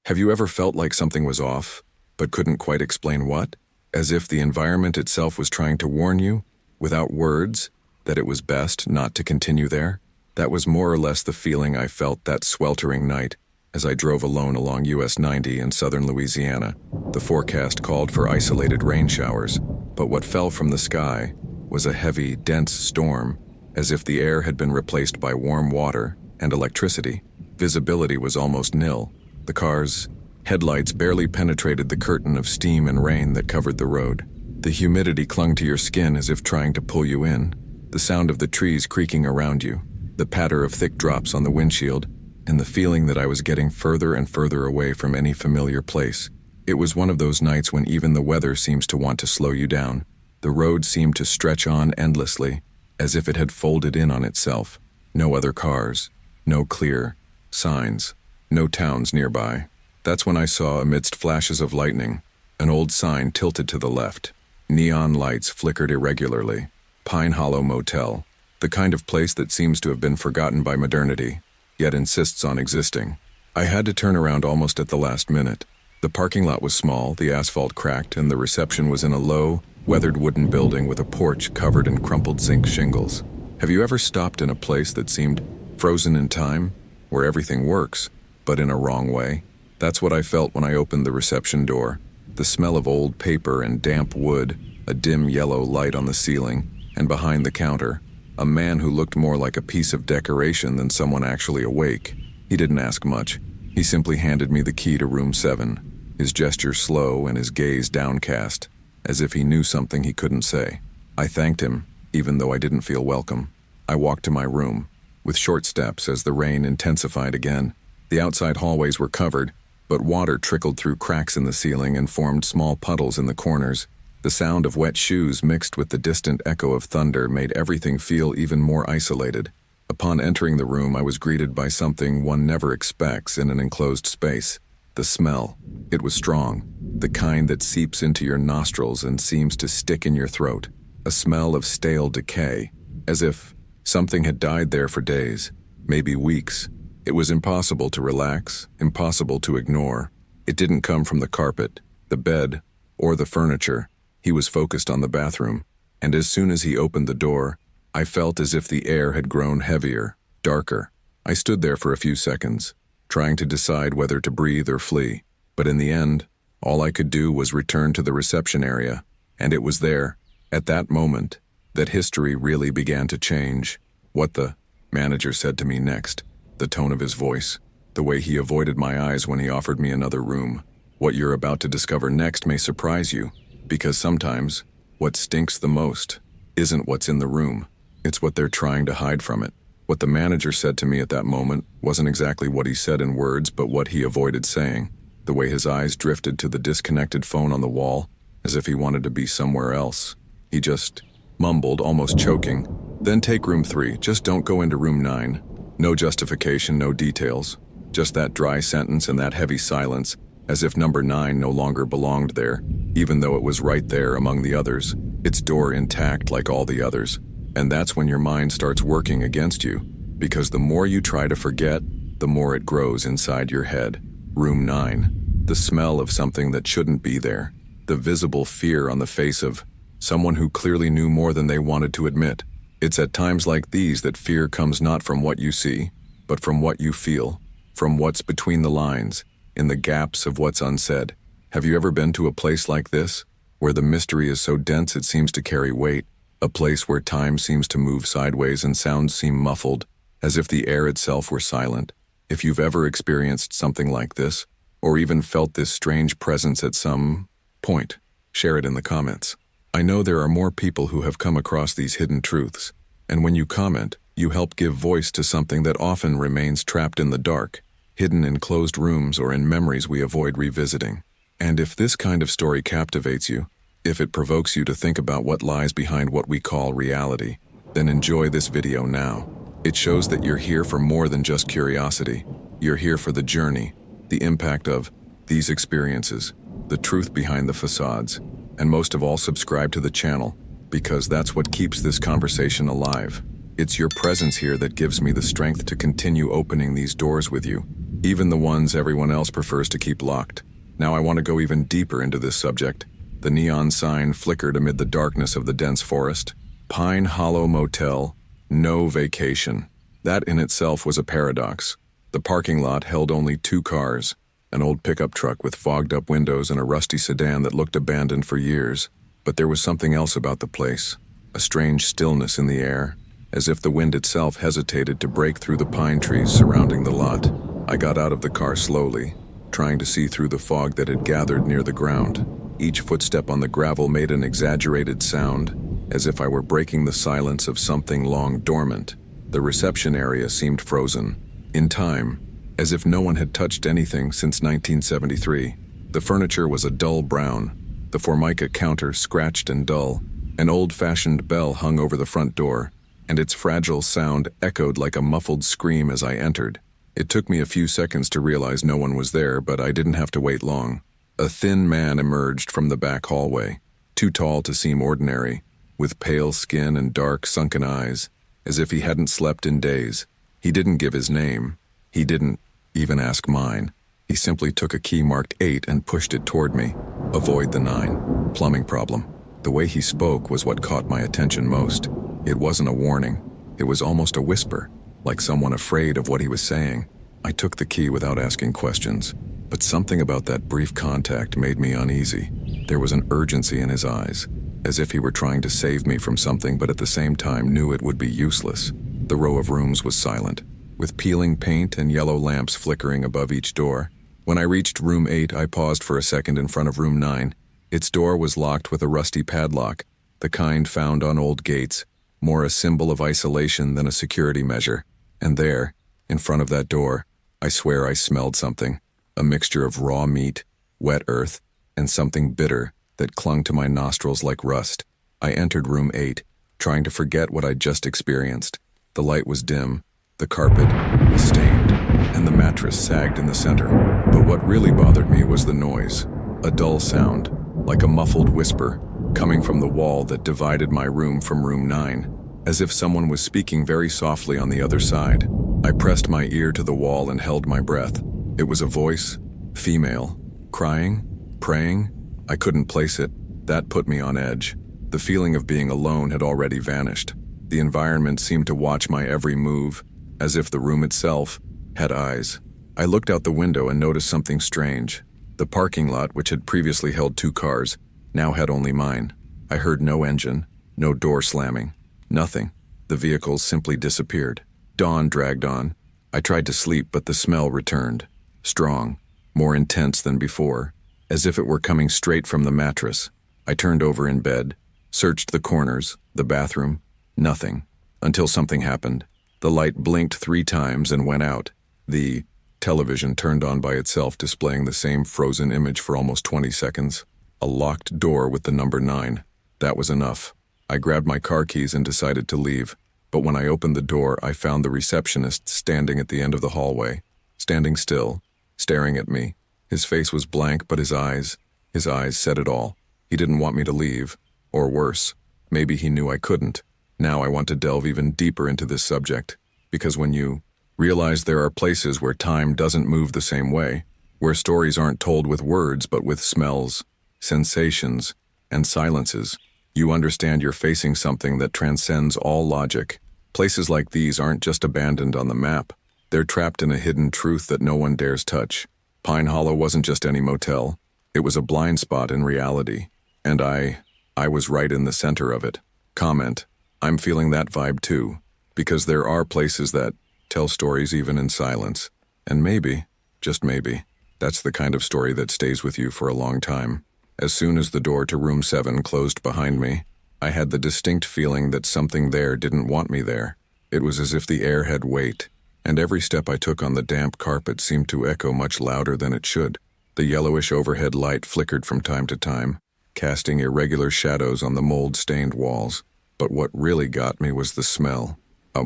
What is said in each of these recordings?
Have you ever felt like something was off, but couldn't quite explain what? As if the environment itself was trying to warn you, without words, that it was best not to continue there? That was more or less the feeling I felt that sweltering night as I drove alone along US 90 in southern Louisiana. The forecast called for isolated rain showers, but what fell from the sky was a heavy, dense storm, as if the air had been replaced by warm water and electricity. Visibility was almost nil. The car's headlights barely penetrated the curtain of steam and rain that covered the road. The humidity clung to your skin as if trying to pull you in. The sound of the trees creaking around you, the patter of thick drops on the windshield, and the feeling that I was getting further and further away from any familiar place. It was one of those nights when even the weather seems to want to slow you down. The road seemed to stretch on endlessly, as if it had folded in on itself. No other cars, no clear signs, no towns nearby. That's when I saw, amidst flashes of lightning, an old sign tilted to the left. Neon lights flickered irregularly. Pine Hollow Motel, the kind of place that seems to have been forgotten by modernity, yet insists on existing. I had to turn around almost at the last minute. The parking lot was small, the asphalt cracked, and the reception was in a low, weathered wooden building with a porch covered in crumpled zinc shingles. Have you ever stopped in a place that seemed frozen in time, where everything works, but in a wrong way? That's what I felt when I opened the reception door. The smell of old paper and damp wood, a dim yellow light on the ceiling, and behind the counter, a man who looked more like a piece of decoration than someone actually awake. He didn't ask much. He simply handed me the key to room 7, his gesture slow and his gaze downcast, as if he knew something he couldn't say. I thanked him, even though I didn't feel welcome. I walked to my room, with short steps as the rain intensified again. The outside hallways were covered, but water trickled through cracks in the ceiling and formed small puddles in the corners. The sound of wet shoes mixed with the distant echo of thunder made everything feel even more isolated. Upon entering the room, I was greeted by something one never expects in an enclosed space. The smell. It was strong, the kind that seeps into your nostrils and seems to stick in your throat. A smell of stale decay, as if something had died there for days, maybe weeks. It was impossible to relax, impossible to ignore. It didn't come from the carpet, the bed, or the furniture. He was focused on the bathroom, and as soon as he opened the door, I felt as if the air had grown heavier, darker. I stood there for a few seconds, trying to decide whether to breathe or flee, but in the end, all I could do was return to the reception area, and it was there, at that moment, that history really began to change. What the manager said to me next, the tone of his voice, the way he avoided my eyes when he offered me another room. What you're about to discover next may surprise you, because sometimes what stinks the most isn't what's in the room, it's what they're trying to hide from it. What the manager said to me at that moment wasn't exactly what he said in words, but what he avoided saying. The way his eyes drifted to the disconnected phone on the wall, as if he wanted to be somewhere else. He just mumbled, almost choking, "Then take room 3, just don't go into room 9. No justification, no details. Just that dry sentence and that heavy silence, as if number 9 no longer belonged there, even though it was right there among the others, its door intact like all the others. And that's when your mind starts working against you, because the more you try to forget, the more it grows inside your head. Room 9. The smell of something that shouldn't be there. The visible fear on the face of someone who clearly knew more than they wanted to admit. It's at times like these that fear comes not from what you see, but from what you feel, from what's between the lines, in the gaps of what's unsaid. Have you ever been to a place like this, where the mystery is so dense it seems to carry weight? A place where time seems to move sideways and sounds seem muffled, as if the air itself were silent. If you've ever experienced something like this, or even felt this strange presence at some point, share it in the comments. I know there are more people who have come across these hidden truths, and when you comment, you help give voice to something that often remains trapped in the dark, hidden in closed rooms or in memories we avoid revisiting. And if this kind of story captivates you, if it provokes you to think about what lies behind what we call reality, then enjoy this video now. It shows that you're here for more than just curiosity. You're here for the journey, the impact of these experiences, the truth behind the facades, and most of all, subscribe to the channel, because that's what keeps this conversation alive. It's your presence here that gives me the strength to continue opening these doors with you, even the ones everyone else prefers to keep locked. Now I want to go even deeper into this subject. The neon sign flickered amid the darkness of the dense forest. Pine Hollow Motel, no vacation. That in itself was a paradox. The parking lot held only 2 cars, an old pickup truck with fogged-up windows and a rusty sedan that looked abandoned for years. But there was something else about the place, a strange stillness in the air, as if the wind itself hesitated to break through the pine trees surrounding the lot. I got out of the car slowly, trying to see through the fog that had gathered near the ground. Each footstep on the gravel made an exaggerated sound, as if I were breaking the silence of something long dormant. The reception area seemed frozen, in time, as if no one had touched anything since 1973. The furniture was a dull brown, the Formica counter scratched and dull. An old-fashioned bell hung over the front door, and its fragile sound echoed like a muffled scream as I entered. It took me a few seconds to realize no one was there, but I didn't have to wait long. A thin man emerged from the back hallway, too tall to seem ordinary, with pale skin and dark, sunken eyes, as if he hadn't slept in days. He didn't give his name. He didn't even ask mine. He simply took a key marked 8 and pushed it toward me. Avoid the 9. Plumbing problem. The way he spoke was what caught my attention most. It wasn't a warning. It was almost a whisper, like someone afraid of what he was saying. I took the key without asking questions, but something about that brief contact made me uneasy. There was an urgency in his eyes, as if he were trying to save me from something but at the same time knew it would be useless. The row of rooms was silent, with peeling paint and yellow lamps flickering above each door. When I reached room 8, I paused for a second in front of room 9. Its door was locked with a rusty padlock, the kind found on old gates, more a symbol of isolation than a security measure. And there, in front of that door, I swear I smelled something, a mixture of raw meat, wet earth, and something bitter that clung to my nostrils like rust. I entered room 8, trying to forget what I'd just experienced. The light was dim, the carpet was stained, and the mattress sagged in the center. But what really bothered me was the noise, a dull sound, like a muffled whisper, coming from the wall that divided my room from room 9, as if someone was speaking very softly on the other side. I pressed my ear to the wall and held my breath. It was a voice, female, crying, praying. I couldn't place it. That put me on edge. The feeling of being alone had already vanished. The environment seemed to watch my every move, as if the room itself had eyes. I looked out the window and noticed something strange. The parking lot, which had previously held 2 cars, now had only mine. I heard no engine, no door slamming, nothing. The vehicles simply disappeared. Dawn dragged on. I tried to sleep, but the smell returned. Strong, more intense than before, as if it were coming straight from the mattress. I turned over in bed, searched the corners, the bathroom, nothing, until something happened. The light blinked 3 times and went out. The television turned on by itself, displaying the same frozen image for almost 20 seconds. A locked door with the number 9. That was enough. I grabbed my car keys and decided to leave. But when I opened the door, I found the receptionist standing at the end of the hallway, standing still, staring at me. His face was blank, but his eyes said it all. He didn't want me to leave, or worse, maybe he knew I couldn't. Now I want to delve even deeper into this subject, because when you realize there are places where time doesn't move the same way, where stories aren't told with words but with smells, sensations, and silences, you understand you're facing something that transcends all logic. Places like these aren't just abandoned on the map. They're trapped in a hidden truth that no one dares touch. Pine Hollow wasn't just any motel. It was a blind spot in reality. And I was right in the center of it. Comment: I'm feeling that vibe too. Because there are places that tell stories even in silence. And maybe, just maybe, that's the kind of story that stays with you for a long time. As soon as the door to room 7 closed behind me, I had the distinct feeling that something there didn't want me there. It was as if the air had weight, and every step I took on the damp carpet seemed to echo much louder than it should. The yellowish overhead light flickered from time to time, casting irregular shadows on the mold-stained walls. But what really got me was the smell. A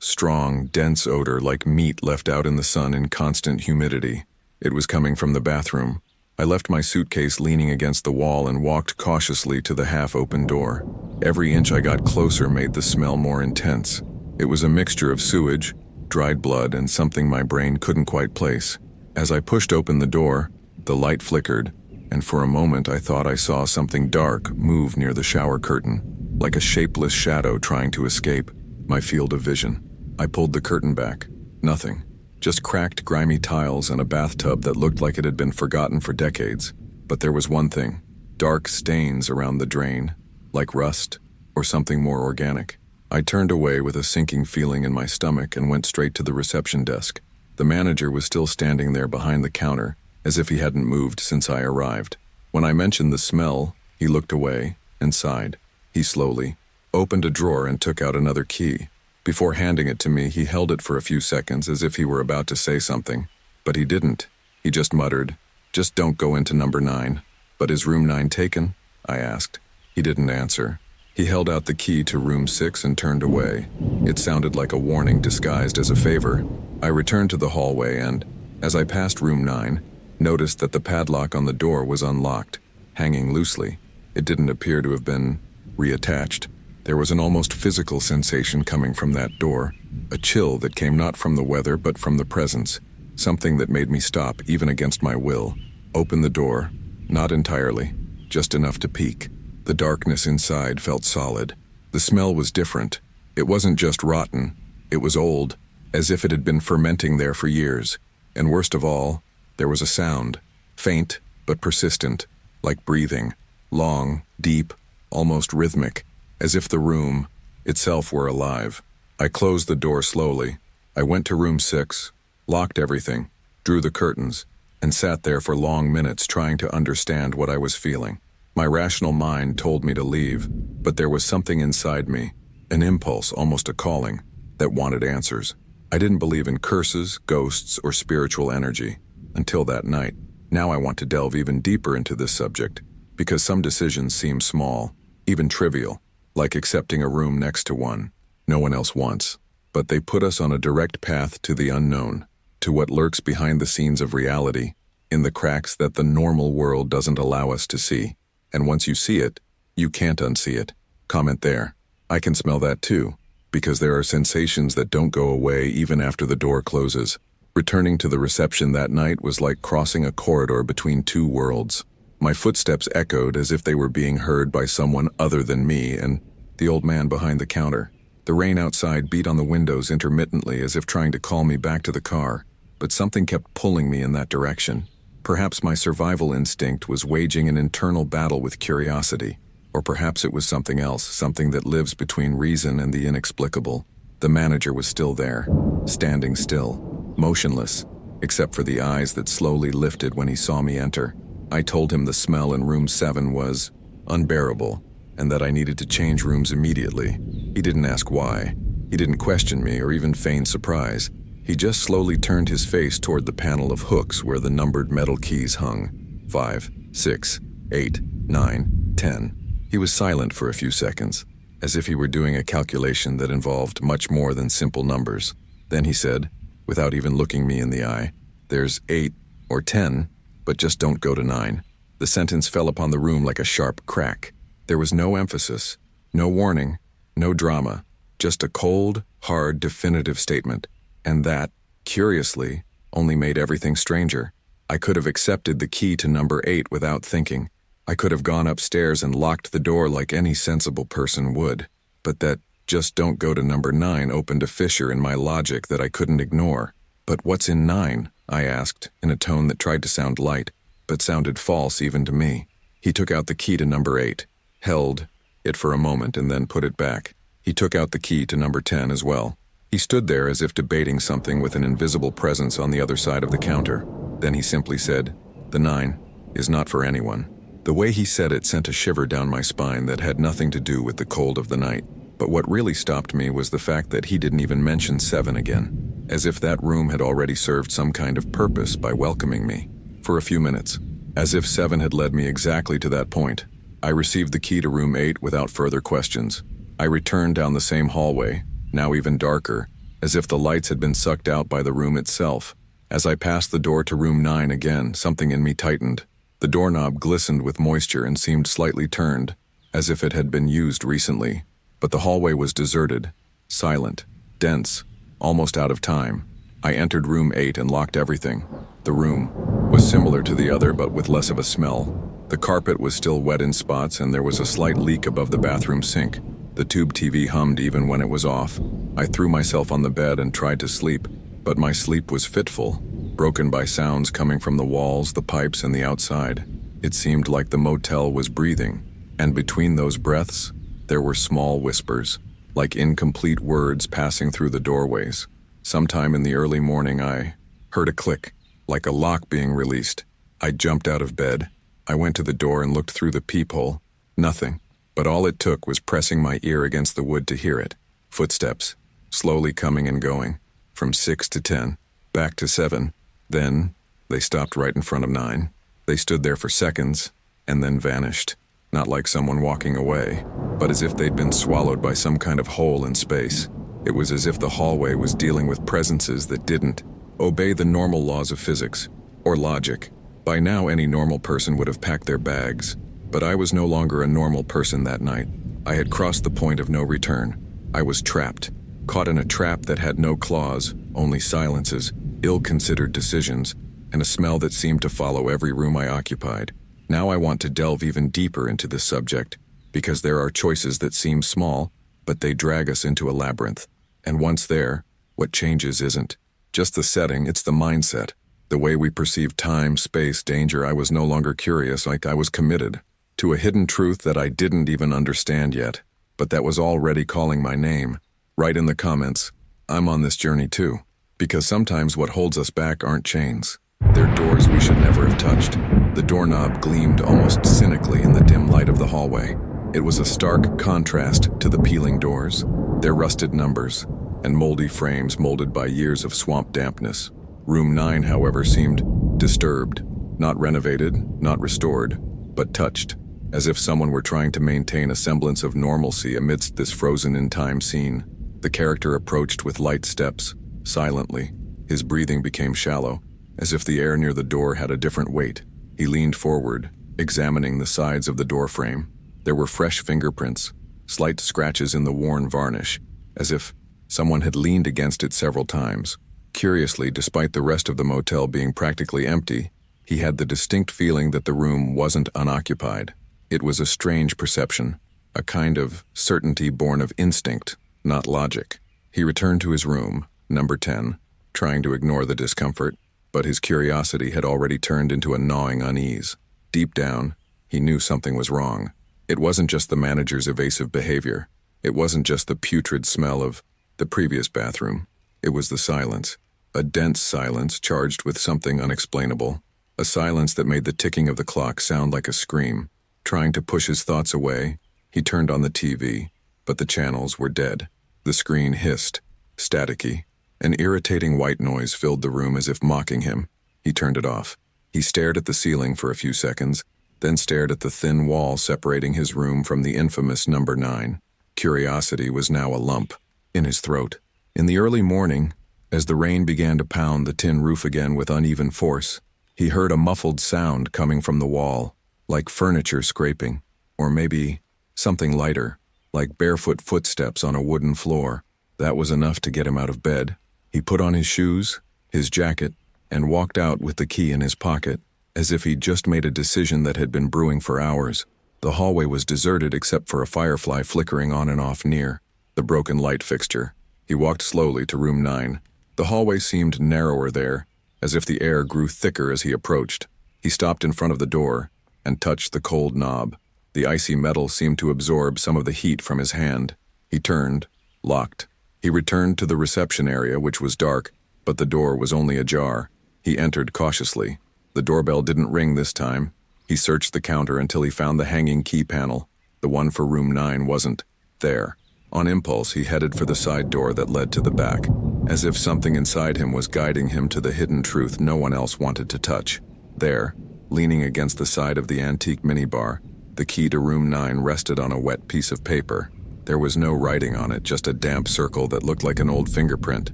strong, dense odor like meat left out in the sun in constant humidity. It was coming from the bathroom. I left my suitcase leaning against the wall and walked cautiously to the half-open door. Every inch I got closer made the smell more intense. It was a mixture of sewage, dried blood, and something my brain couldn't quite place. As I pushed open the door, the light flickered, and for a moment I thought I saw something dark move near the shower curtain, like a shapeless shadow trying to escape my field of vision. I pulled the curtain back. Nothing. Just cracked, grimy tiles and a bathtub that looked like it had been forgotten for decades. But there was one thing. Dark stains around the drain, like rust or something more organic. I turned away with a sinking feeling in my stomach and went straight to the reception desk. The manager was still standing there behind the counter, as if he hadn't moved since I arrived. When I mentioned the smell, he looked away and sighed. He slowly opened a drawer and took out another key. Before handing it to me, he held it for a few seconds as if he were about to say something, but he didn't. He just muttered, "Just don't go into number 9. "But is room 9 taken?" I asked. He didn't answer. He held out the key to room 6 and turned away. It sounded like a warning disguised as a favor. I returned to the hallway and, as I passed room 9, noticed that the padlock on the door was unlocked, hanging loosely. It didn't appear to have been reattached. There was an almost physical sensation coming from that door, a chill that came not from the weather but from the presence, something that made me stop even against my will. Open the door, not entirely, just enough to peek. The darkness inside felt solid. The smell was different. It wasn't just rotten, it was old, as if it had been fermenting there for years. And worst of all, there was a sound, faint but persistent, like breathing, long, deep, almost rhythmic, as if the room itself were alive. I closed the door slowly. I went to room 6, locked everything, drew the curtains, and sat there for long minutes trying to understand what I was feeling. My rational mind told me to leave, but there was something inside me, an impulse, almost a calling, that wanted answers. I didn't believe in curses, ghosts, or spiritual energy until that night. Now I want to delve even deeper into this subject, because some decisions seem small, even trivial, like accepting a room next to one no one else wants. But they put us on a direct path to the unknown, to what lurks behind the scenes of reality, in the cracks that the normal world doesn't allow us to see. And once you see it, you can't unsee it. Comment there. I can smell that too, because there are sensations that don't go away even after the door closes. Returning to the reception that night was like crossing a corridor between two worlds. My footsteps echoed as if they were being heard by someone other than me and the old man behind the counter. The rain outside beat on the windows intermittently as if trying to call me back to the car, but something kept pulling me in that direction. Perhaps my survival instinct was waging an internal battle with curiosity, or perhaps it was something else, something that lives between reason and the inexplicable. The manager was still there, standing still, motionless, except for the eyes that slowly lifted when he saw me enter. I told him the smell in room 7 was unbearable, and that I needed to change rooms immediately. He didn't ask why. He didn't question me or even feign surprise. He just slowly turned his face toward the panel of hooks where the numbered metal keys hung. 5, 6, 8, 9, 10. He was silent for a few seconds, as if he were doing a calculation that involved much more than simple numbers. Then he said, without even looking me in the eye, "There's 8 or 10, but just don't go to 9. The sentence fell upon the room like a sharp crack. There was no emphasis, no warning, no drama, just a cold, hard, definitive statement. And that, curiously, only made everything stranger. I could have accepted the key to number 8 without thinking. I could have gone upstairs and locked the door like any sensible person would. But that "just don't go to number 9" opened a fissure in my logic that I couldn't ignore. "But what's in 9?" I asked, in a tone that tried to sound light, but sounded false even to me. He took out the key to number 8, held it for a moment, and then put it back. He took out the key to number 10 as well. He stood there as if debating something with an invisible presence on the other side of the counter. Then he simply said, "The 9 is not for anyone." The way he said it sent a shiver down my spine that had nothing to do with the cold of the night. But what really stopped me was the fact that he didn't even mention 7 again, as if that room had already served some kind of purpose by welcoming me. For a few minutes, as if 7 had led me exactly to that point, I received the key to room 8 without further questions. I returned down the same hallway, now even darker, as if the lights had been sucked out by the room itself. As I passed the door to room 9 again, something in me tightened. The doorknob glistened with moisture and seemed slightly turned, as if it had been used recently. But the hallway was deserted, silent, dense, almost out of time. I entered room 8 and locked everything. The room was similar to the other, but with less of a smell. The carpet was still wet in spots, and there was a slight leak above the bathroom sink. The tube TV hummed even when it was off. I threw myself on the bed and tried to sleep, but my sleep was fitful, broken by sounds coming from the walls, the pipes, and the outside. It seemed like the motel was breathing, and between those breaths, there were small whispers, like incomplete words passing through the doorways. Sometime in the early morning, I heard a click, like a lock being released. I jumped out of bed. I went to the door and looked through the peephole. Nothing, but all it took was pressing my ear against the wood to hear it. Footsteps, slowly coming and going, from 6 to 10, back to 7. Then, they stopped right in front of 9. They stood there for seconds, and then vanished. Not like someone walking away, but as if they'd been swallowed by some kind of hole in space. It was as if the hallway was dealing with presences that didn't obey the normal laws of physics or logic. By now, any normal person would have packed their bags, but I was no longer a normal person that night. I had crossed the point of no return. I was trapped, caught in a trap that had no claws, only silences, ill-considered decisions, and a smell that seemed to follow every room I occupied. Now I want to delve even deeper into this subject, because there are choices that seem small, but they drag us into a labyrinth. And once there, what changes isn't just the setting, it's the mindset. The way we perceive time, space, danger. I was no longer curious, like I was committed to a hidden truth that I didn't even understand yet, but that was already calling my name. Write in the comments, I'm on this journey too. Because sometimes what holds us back aren't chains. They're doors we should never have touched. The doorknob gleamed almost cynically in the dim light of the hallway. It was a stark contrast to the peeling doors, their rusted numbers, and moldy frames molded by years of swamp dampness. Room 9, however, seemed disturbed, not renovated, not restored, but touched, as if someone were trying to maintain a semblance of normalcy amidst this frozen-in-time scene. The character approached with light steps, silently. His breathing became shallow, as if the air near the door had a different weight. He leaned forward, examining the sides of the door frame. There were fresh fingerprints, slight scratches in the worn varnish, as if someone had leaned against it several times. Curiously, despite the rest of the motel being practically empty, he had the distinct feeling that the room wasn't unoccupied. It was a strange perception, a kind of certainty born of instinct, not logic. He returned to his room, number 10, trying to ignore the discomfort, but his curiosity had already turned into a gnawing unease. Deep down, he knew something was wrong. It wasn't just the manager's evasive behavior. It wasn't just the putrid smell of the previous bathroom. It was the silence, a dense silence charged with something unexplainable, a silence that made the ticking of the clock sound like a scream. Trying to push his thoughts away, he turned on the TV, but the channels were dead. The screen hissed, staticky. An irritating white noise filled the room as if mocking him. He turned it off. He stared at the ceiling for a few seconds, then stared at the thin wall separating his room from the infamous number 9. Curiosity was now a lump in his throat. In the early morning, as the rain began to pound the tin roof again with uneven force, he heard a muffled sound coming from the wall, like furniture scraping, or maybe something lighter, like barefoot footsteps on a wooden floor. That was enough to get him out of bed. He put on his shoes, his jacket, and walked out with the key in his pocket, as if he'd just made a decision that had been brewing for hours. The hallway was deserted except for a firefly flickering on and off near the broken light fixture. He walked slowly to room 9. The hallway seemed narrower there, as if the air grew thicker as he approached. He stopped in front of the door and touched the cold knob. The icy metal seemed to absorb some of the heat from his hand. He turned, locked. He returned to the reception area, which was dark, but the door was only ajar. He entered cautiously. The doorbell didn't ring this time. He searched the counter until he found the hanging key panel. The one for room 9 wasn't there. On impulse, he headed for the side door that led to the back, as if something inside him was guiding him to the hidden truth no one else wanted to touch. There, leaning against the side of the antique minibar, the key to room 9 rested on a wet piece of paper. There was no writing on it, just a damp circle that looked like an old fingerprint.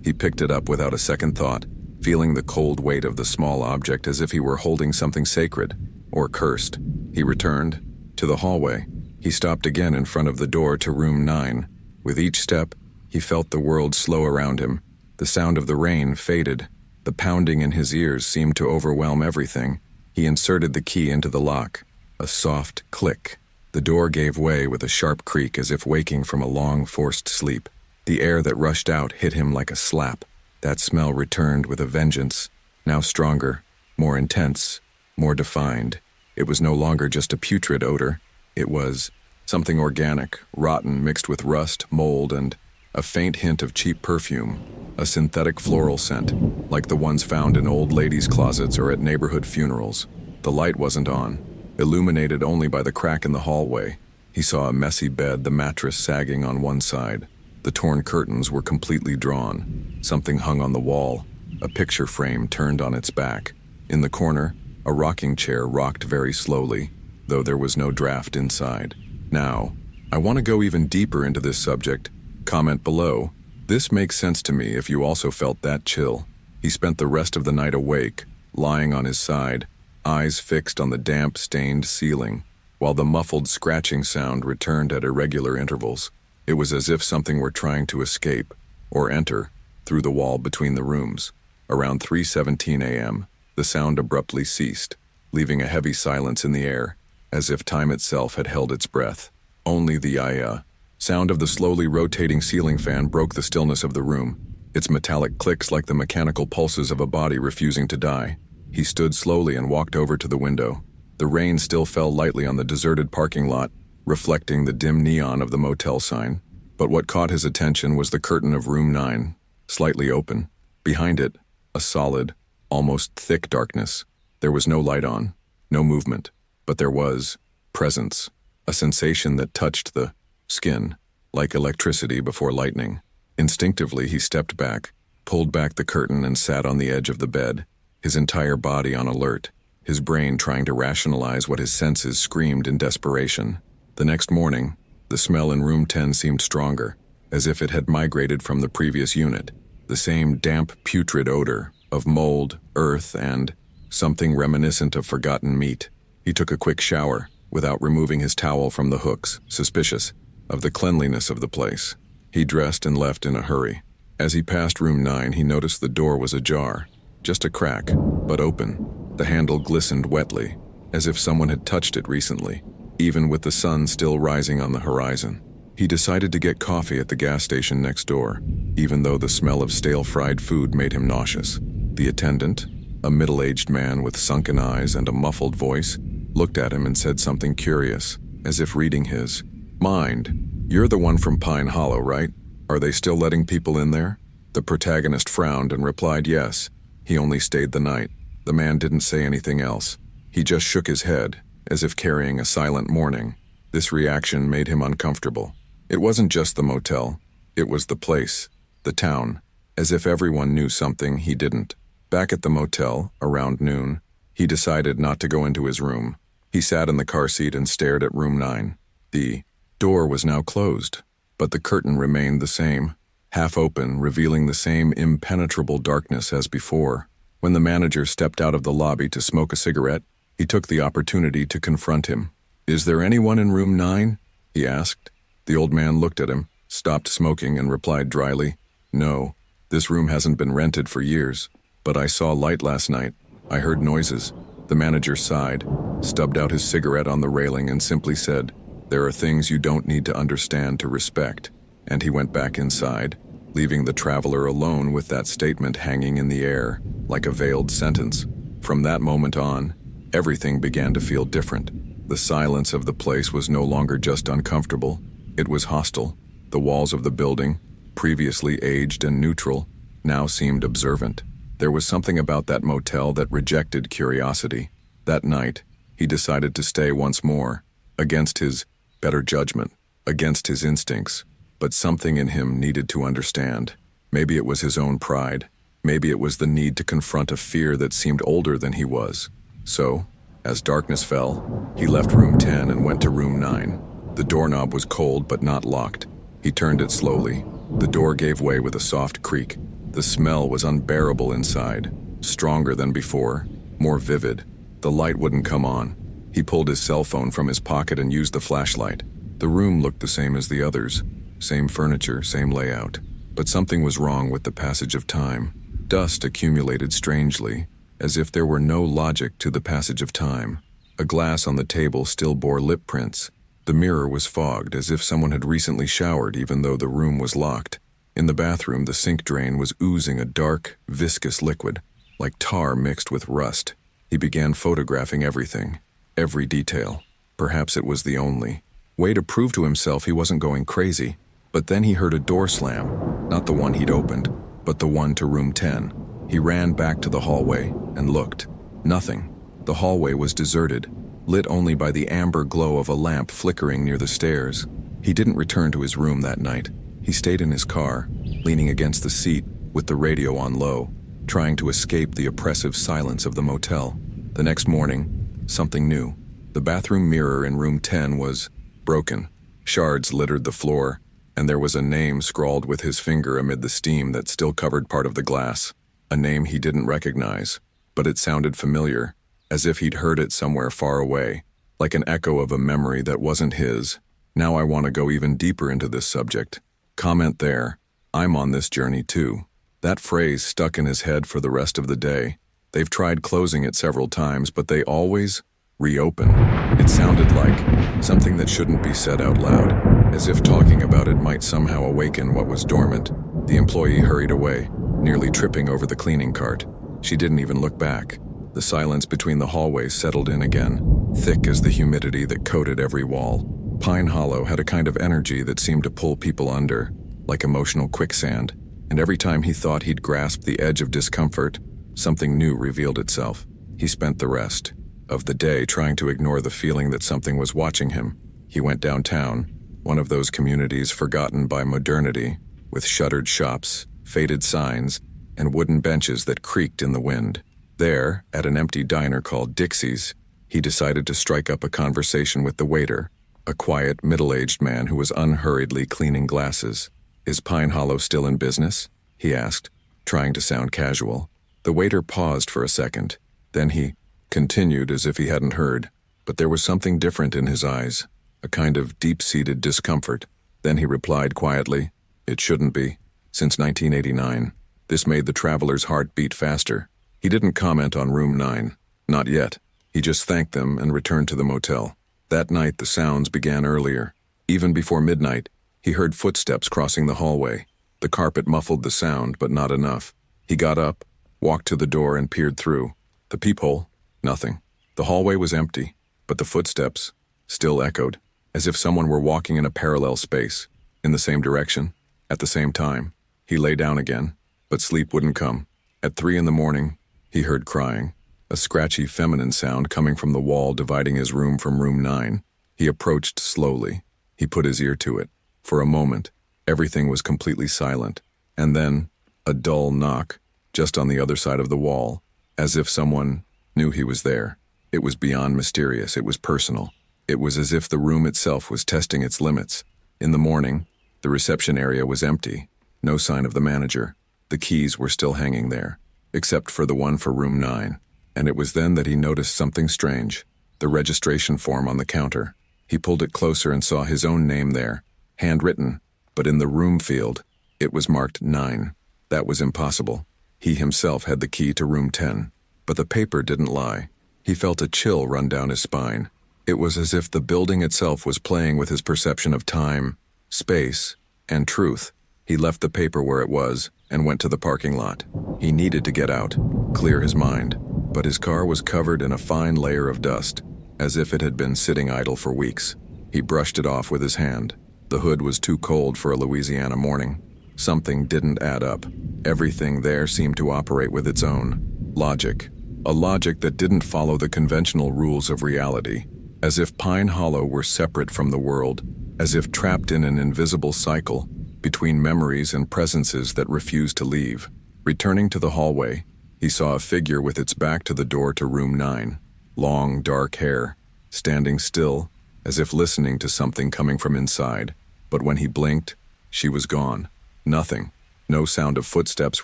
He picked it up without a second thought, feeling the cold weight of the small object as if he were holding something sacred, or cursed. He returned to the hallway. He stopped again in front of the door to room 9. With each step, he felt the world slow around him, The sound of the rain faded. The pounding in his ears seemed to overwhelm everything. He inserted the key into the lock. A soft click. The door gave way with a sharp creak as if waking from a long, forced sleep. The air that rushed out hit him like a slap. That smell returned with a vengeance, now stronger, more intense, more defined. It was no longer just a putrid odor. It was something organic, rotten, mixed with rust, mold, and a faint hint of cheap perfume. A synthetic floral scent, like the ones found in old ladies' closets or at neighborhood funerals. The light wasn't on, illuminated only by the crack in the hallway. He saw a messy bed, the mattress sagging on one side. The torn curtains were completely drawn. Something hung on the wall, a picture frame turned on its back. In the corner, a rocking chair rocked very slowly, though there was no draft inside. Now, I want to go even deeper into this subject. Comment below. This makes sense to me if you also felt that chill. He spent the rest of the night awake, lying on his side, eyes fixed on the damp, stained ceiling, while the muffled scratching sound returned at irregular intervals. It was as if something were trying to escape, or enter, through the wall between the rooms. Around 3:17 a.m., the sound abruptly ceased, leaving a heavy silence in the air, as if time itself had held its breath. Only the sound of the slowly rotating ceiling fan broke the stillness of the room, its metallic clicks like the mechanical pulses of a body refusing to die. He stood slowly and walked over to the window. The rain still fell lightly on the deserted parking lot, reflecting the dim neon of the motel sign. But what caught his attention was the curtain of room 9, slightly open. Behind it, a solid, almost thick darkness. There was no light on, no movement, but there was presence, a sensation that touched the skin, like electricity before lightning. Instinctively, he stepped back, pulled back the curtain and sat on the edge of the bed, his entire body on alert, his brain trying to rationalize what his senses screamed in desperation. The next morning, the smell in room 10 seemed stronger, as if it had migrated from the previous unit. The same damp, putrid odor of mold, earth, and something reminiscent of forgotten meat. He took a quick shower, without removing his towel from the hooks, suspicious of the cleanliness of the place. He dressed and left in a hurry. As he passed room 9, he noticed the door was ajar. Just a crack, but open. The handle glistened wetly, as if someone had touched it recently, even with the sun still rising on the horizon. He decided to get coffee at the gas station next door, even though the smell of stale fried food made him nauseous. The attendant, a middle-aged man with sunken eyes and a muffled voice, looked at him and said something curious, as if reading his mind. "You're the one from Pine Hollow, right? Are they still letting people in there?" The protagonist frowned and replied yes. He only stayed the night. The man didn't say anything else. He just shook his head, as if carrying a silent mourning. This reaction made him uncomfortable. It wasn't just the motel. It was the place, the town, as if everyone knew something he didn't. Back at the motel, around noon, he decided not to go into his room. He sat in the car seat and stared at room 9. The door was now closed, but the curtain remained the same, half open, revealing the same impenetrable darkness as before. When the manager stepped out of the lobby to smoke a cigarette, he took the opportunity to confront him. "Is there anyone in room 9?" he asked. The old man looked at him, stopped smoking, and replied dryly, "No, this room hasn't been rented for years. But I saw light last night. I heard noises." The manager sighed, stubbed out his cigarette on the railing, and simply said, "There are things you don't need to understand to respect." And he went back inside, leaving the traveler alone with that statement hanging in the air, like a veiled sentence. From that moment on, everything began to feel different. The silence of the place was no longer just uncomfortable. It was hostile. The walls of the building, previously aged and neutral, now seemed observant. There was something about that motel that rejected curiosity. That night, he decided to stay once more, against his better judgment, against his instincts. But something in him needed to understand. Maybe it was his own pride. Maybe it was the need to confront a fear that seemed older than he was. So, as darkness fell, he left room 10 and went to room 9. The doorknob was cold but not locked. He turned it slowly. The door gave way with a soft creak. The smell was unbearable inside, stronger than before, more vivid. The light wouldn't come on. He pulled his cell phone from his pocket and used the flashlight. The room looked the same as the others. Same furniture, same layout. But something was wrong with the passage of time. Dust accumulated strangely, as if there were no logic to the passage of time. A glass on the table still bore lip prints. The mirror was fogged, as if someone had recently showered, even though the room was locked. In the bathroom, the sink drain was oozing a dark, viscous liquid, like tar mixed with rust. He began photographing everything, every detail. Perhaps it was the only way to prove to himself he wasn't going crazy. But then he heard a door slam, not the one he'd opened, but the one to room 10. He ran back to the hallway and looked. Nothing. The hallway was deserted, lit only by the amber glow of a lamp flickering near the stairs. He didn't return to his room that night. He stayed in his car, leaning against the seat with the radio on low, trying to escape the oppressive silence of the motel. The next morning, something new. The bathroom mirror in room 10 was broken. Shards littered the floor, and there was a name scrawled with his finger amid the steam that still covered part of the glass. A name he didn't recognize, but it sounded familiar, as if he'd heard it somewhere far away, like an echo of a memory that wasn't his. Now I want to go even deeper into this subject. Comment there. I'm on this journey too. That phrase stuck in his head for the rest of the day. They've tried closing it several times, but they always reopen. It sounded like something that shouldn't be said out loud, as if talking about it might somehow awaken what was dormant. The employee hurried away, nearly tripping over the cleaning cart. She didn't even look back. The silence between the hallways settled in again, thick as the humidity that coated every wall. Pine Hollow had a kind of energy that seemed to pull people under, like emotional quicksand, and every time he thought he'd grasped the edge of discomfort, something new revealed itself. He spent the rest of the day trying to ignore the feeling that something was watching him. He went downtown, one of those communities forgotten by modernity, with shuttered shops, faded signs, and wooden benches that creaked in the wind. There, at an empty diner called Dixie's, he decided to strike up a conversation with the waiter, a quiet, middle-aged man who was unhurriedly cleaning glasses. "Is Pine Hollow still in business?" he asked, trying to sound casual. The waiter paused for a second. Then he continued as if he hadn't heard, but there was something different in his eyes, a kind of deep-seated discomfort. Then he replied quietly, "It shouldn't be. Since 1989. This made the traveler's heart beat faster." He didn't comment on room 9. Not yet. He just thanked them and returned to the motel. That night the sounds began earlier. Even before midnight, he heard footsteps crossing the hallway. The carpet muffled the sound, but not enough. He got up, walked to the door and peered through. The peephole, nothing. The hallway was empty, but the footsteps still echoed, as if someone were walking in a parallel space, in the same direction, at the same time. He lay down again, but sleep wouldn't come. At 3 a.m, he heard crying, a scratchy feminine sound coming from the wall dividing his room from room 9. He approached slowly. He put his ear to it. For a moment, everything was completely silent, and then a dull knock, just on the other side of the wall, as if someone knew he was there. It was beyond mysterious. It was personal. It was as if the room itself was testing its limits. In the morning, the reception area was empty. No sign of the manager. The keys were still hanging there, except for the one for room 9. And it was then that he noticed something strange. The registration form on the counter. He pulled it closer and saw his own name there, handwritten, but in the room field, it was marked 9. That was impossible. He himself had the key to room 10. But the paper didn't lie. He felt a chill run down his spine. It was as if the building itself was playing with his perception of time, space, and truth. He left the paper where it was and went to the parking lot. He needed to get out, clear his mind, but his car was covered in a fine layer of dust, as if it had been sitting idle for weeks. He brushed it off with his hand. The hood was too cold for a Louisiana morning. Something didn't add up. Everything there seemed to operate with its own logic, a logic that didn't follow the conventional rules of reality, as if Pine Hollow were separate from the world, as if trapped in an invisible cycle between memories and presences that refused to leave. Returning to the hallway, he saw a figure with its back to the door to room 9. Long, dark hair, standing still, as if listening to something coming from inside. But when he blinked, she was gone. Nothing. No sound of footsteps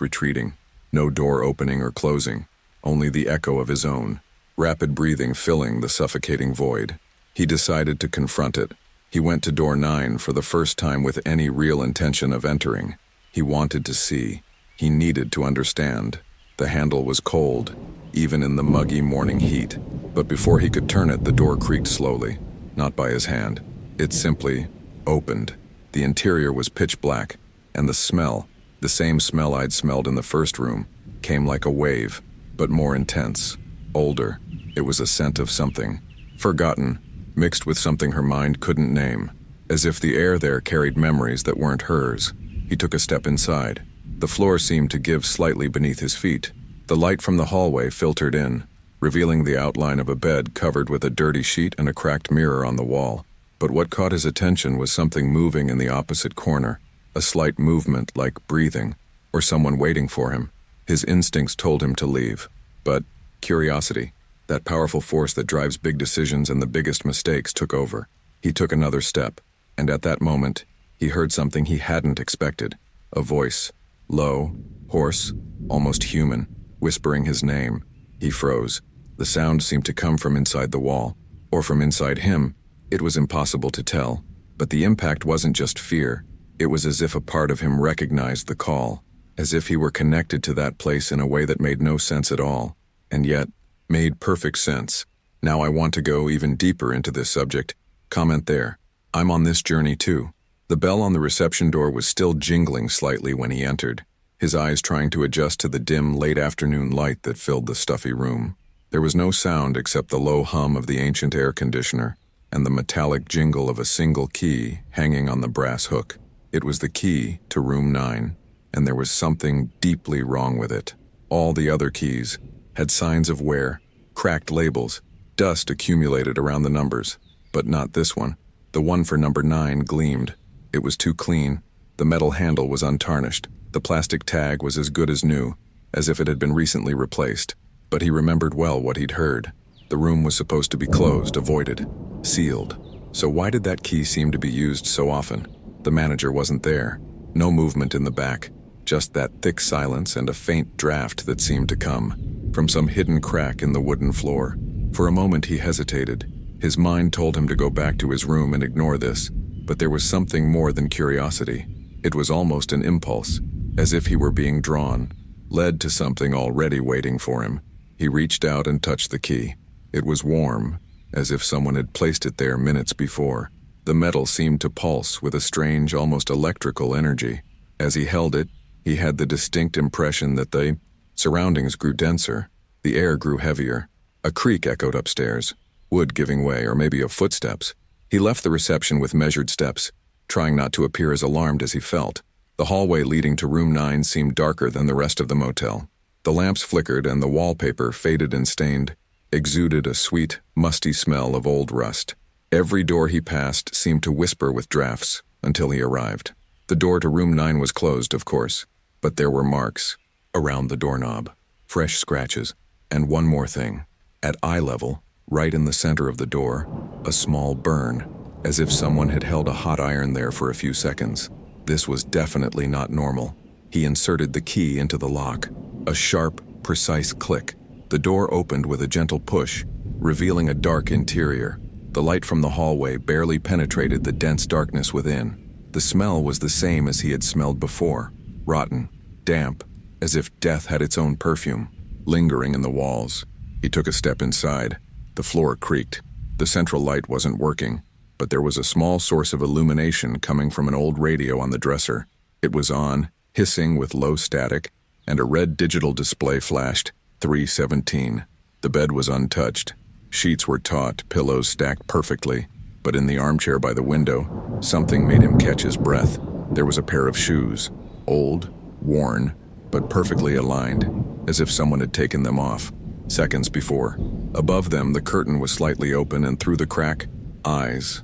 retreating. No door opening or closing. Only the echo of his own. Rapid breathing filling the suffocating void. He decided to confront it. He went to door 9 for the first time with any real intention of entering. He wanted to see. He needed to understand. The handle was cold, even in the muggy morning heat. But before he could turn it, the door creaked slowly, not by his hand. It simply opened. The interior was pitch black, and the smell, the same smell I'd smelled in the first room, came like a wave, but more intense, older. It was a scent of something forgotten, mixed with something her mind couldn't name, as if the air there carried memories that weren't hers. He took a step inside. The floor seemed to give slightly beneath his feet. The light from the hallway filtered in, revealing the outline of a bed covered with a dirty sheet and a cracked mirror on the wall. But what caught his attention was something moving in the opposite corner, a slight movement like breathing, or someone waiting for him. His instincts told him to leave. But curiosity, that powerful force that drives big decisions and the biggest mistakes, took over. He took another step, and at that moment, he heard something he hadn't expected. A voice, low, hoarse, almost human, whispering his name. He froze. The sound seemed to come from inside the wall, or from inside him. It was impossible to tell, but the impact wasn't just fear. It was as if a part of him recognized the call, as if he were connected to that place in a way that made no sense at all, and yet made perfect sense. Now I want to go even deeper into this subject. Comment there. I'm on this journey too. The bell on the reception door was still jingling slightly when he entered, his eyes trying to adjust to the dim, late afternoon light that filled the stuffy room. There was no sound except the low hum of the ancient air conditioner and the metallic jingle of a single key hanging on the brass hook. It was the key to room 9, and there was something deeply wrong with it. All the other keys had signs of wear, cracked labels, dust accumulated around the numbers, but not this one. The one for number 9 gleamed. It was too clean. The metal handle was untarnished. The plastic tag was as good as new, as if it had been recently replaced. But he remembered well what he'd heard. The room was supposed to be closed, avoided, sealed. So why did that key seem to be used so often? The manager wasn't there. No movement in the back. Just that thick silence and a faint draft that seemed to come from some hidden crack in the wooden floor. For a moment he hesitated. His mind told him to go back to his room and ignore this, but there was something more than curiosity. It was almost an impulse, as if he were being drawn, led to something already waiting for him. He reached out and touched the key. It was warm, as if someone had placed it there minutes before. The metal seemed to pulse with a strange, almost electrical energy. As he held it, he had the distinct impression that the surroundings grew denser. The air grew heavier. A creak echoed upstairs, wood giving way, or maybe of footsteps. He left the reception with measured steps, trying not to appear as alarmed as he felt. The hallway leading to room 9 seemed darker than the rest of the motel. The lamps flickered and the wallpaper, faded and stained, exuded a sweet, musty smell of old rust. Every door he passed seemed to whisper with drafts until he arrived. The door to room 9 was closed, of course, but there were marks around the doorknob, fresh scratches, and one more thing. At eye level, right in the center of the door, a small burn, as if someone had held a hot iron there for a few seconds. This was definitely not normal. He inserted the key into the lock. A sharp, precise click. The door opened with a gentle push, revealing a dark interior. The light from the hallway barely penetrated the dense darkness within. The smell was the same as he had smelled before, rotten, damp, as if death had its own perfume, lingering in the walls. He took a step inside. The floor creaked. The central light wasn't working, but there was a small source of illumination coming from an old radio on the dresser. It was on, hissing with low static, and a red digital display flashed, 3:17. The bed was untouched. Sheets were taut, pillows stacked perfectly, but in the armchair by the window, something made him catch his breath. There was a pair of shoes, old, worn, but perfectly aligned, as if someone had taken them off seconds before. Above them, the curtain was slightly open, and through the crack, eyes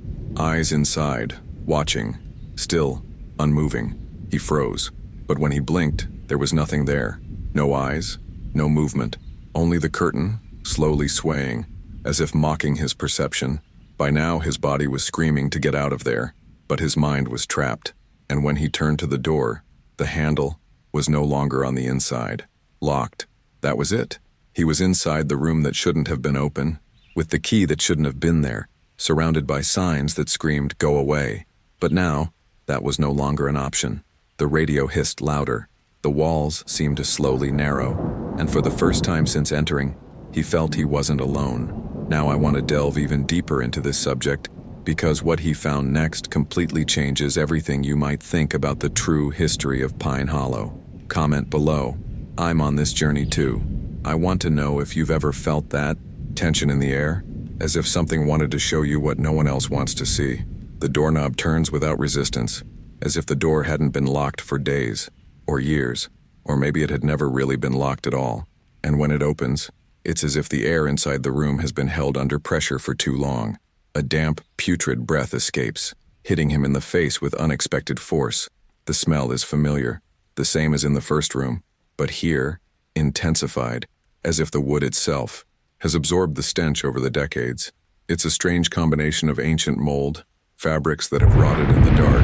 inside, watching, still, unmoving. He froze, but when he blinked, there was nothing there. No eyes, no movement, only the curtain, slowly swaying, as if mocking his perception. By now, his body was screaming to get out of there, but his mind was trapped, and when he turned to the door, the handle was no longer on the inside. Locked. That was it. He was inside the room that shouldn't have been open, with the key that shouldn't have been there, surrounded by signs that screamed, "Go away." But now, that was no longer an option. The radio hissed louder. The walls seemed to slowly narrow, and for the first time since entering, he felt he wasn't alone. Now I want to delve even deeper into this subject, because what he found next completely changes everything you might think about the true history of Pine Hollow. Comment below. I'm on this journey too. I want to know if you've ever felt that tension in the air, as if something wanted to show you what no one else wants to see. The doorknob turns without resistance, as if the door hadn't been locked for days, or years, or maybe it had never really been locked at all. And when it opens, it's as if the air inside the room has been held under pressure for too long. A damp, putrid breath escapes, hitting him in the face with unexpected force. The smell is familiar, the same as in the first room, but here, intensified, as if the wood itself has absorbed the stench over the decades. It's a strange combination of ancient mold, fabrics that have rotted in the dark,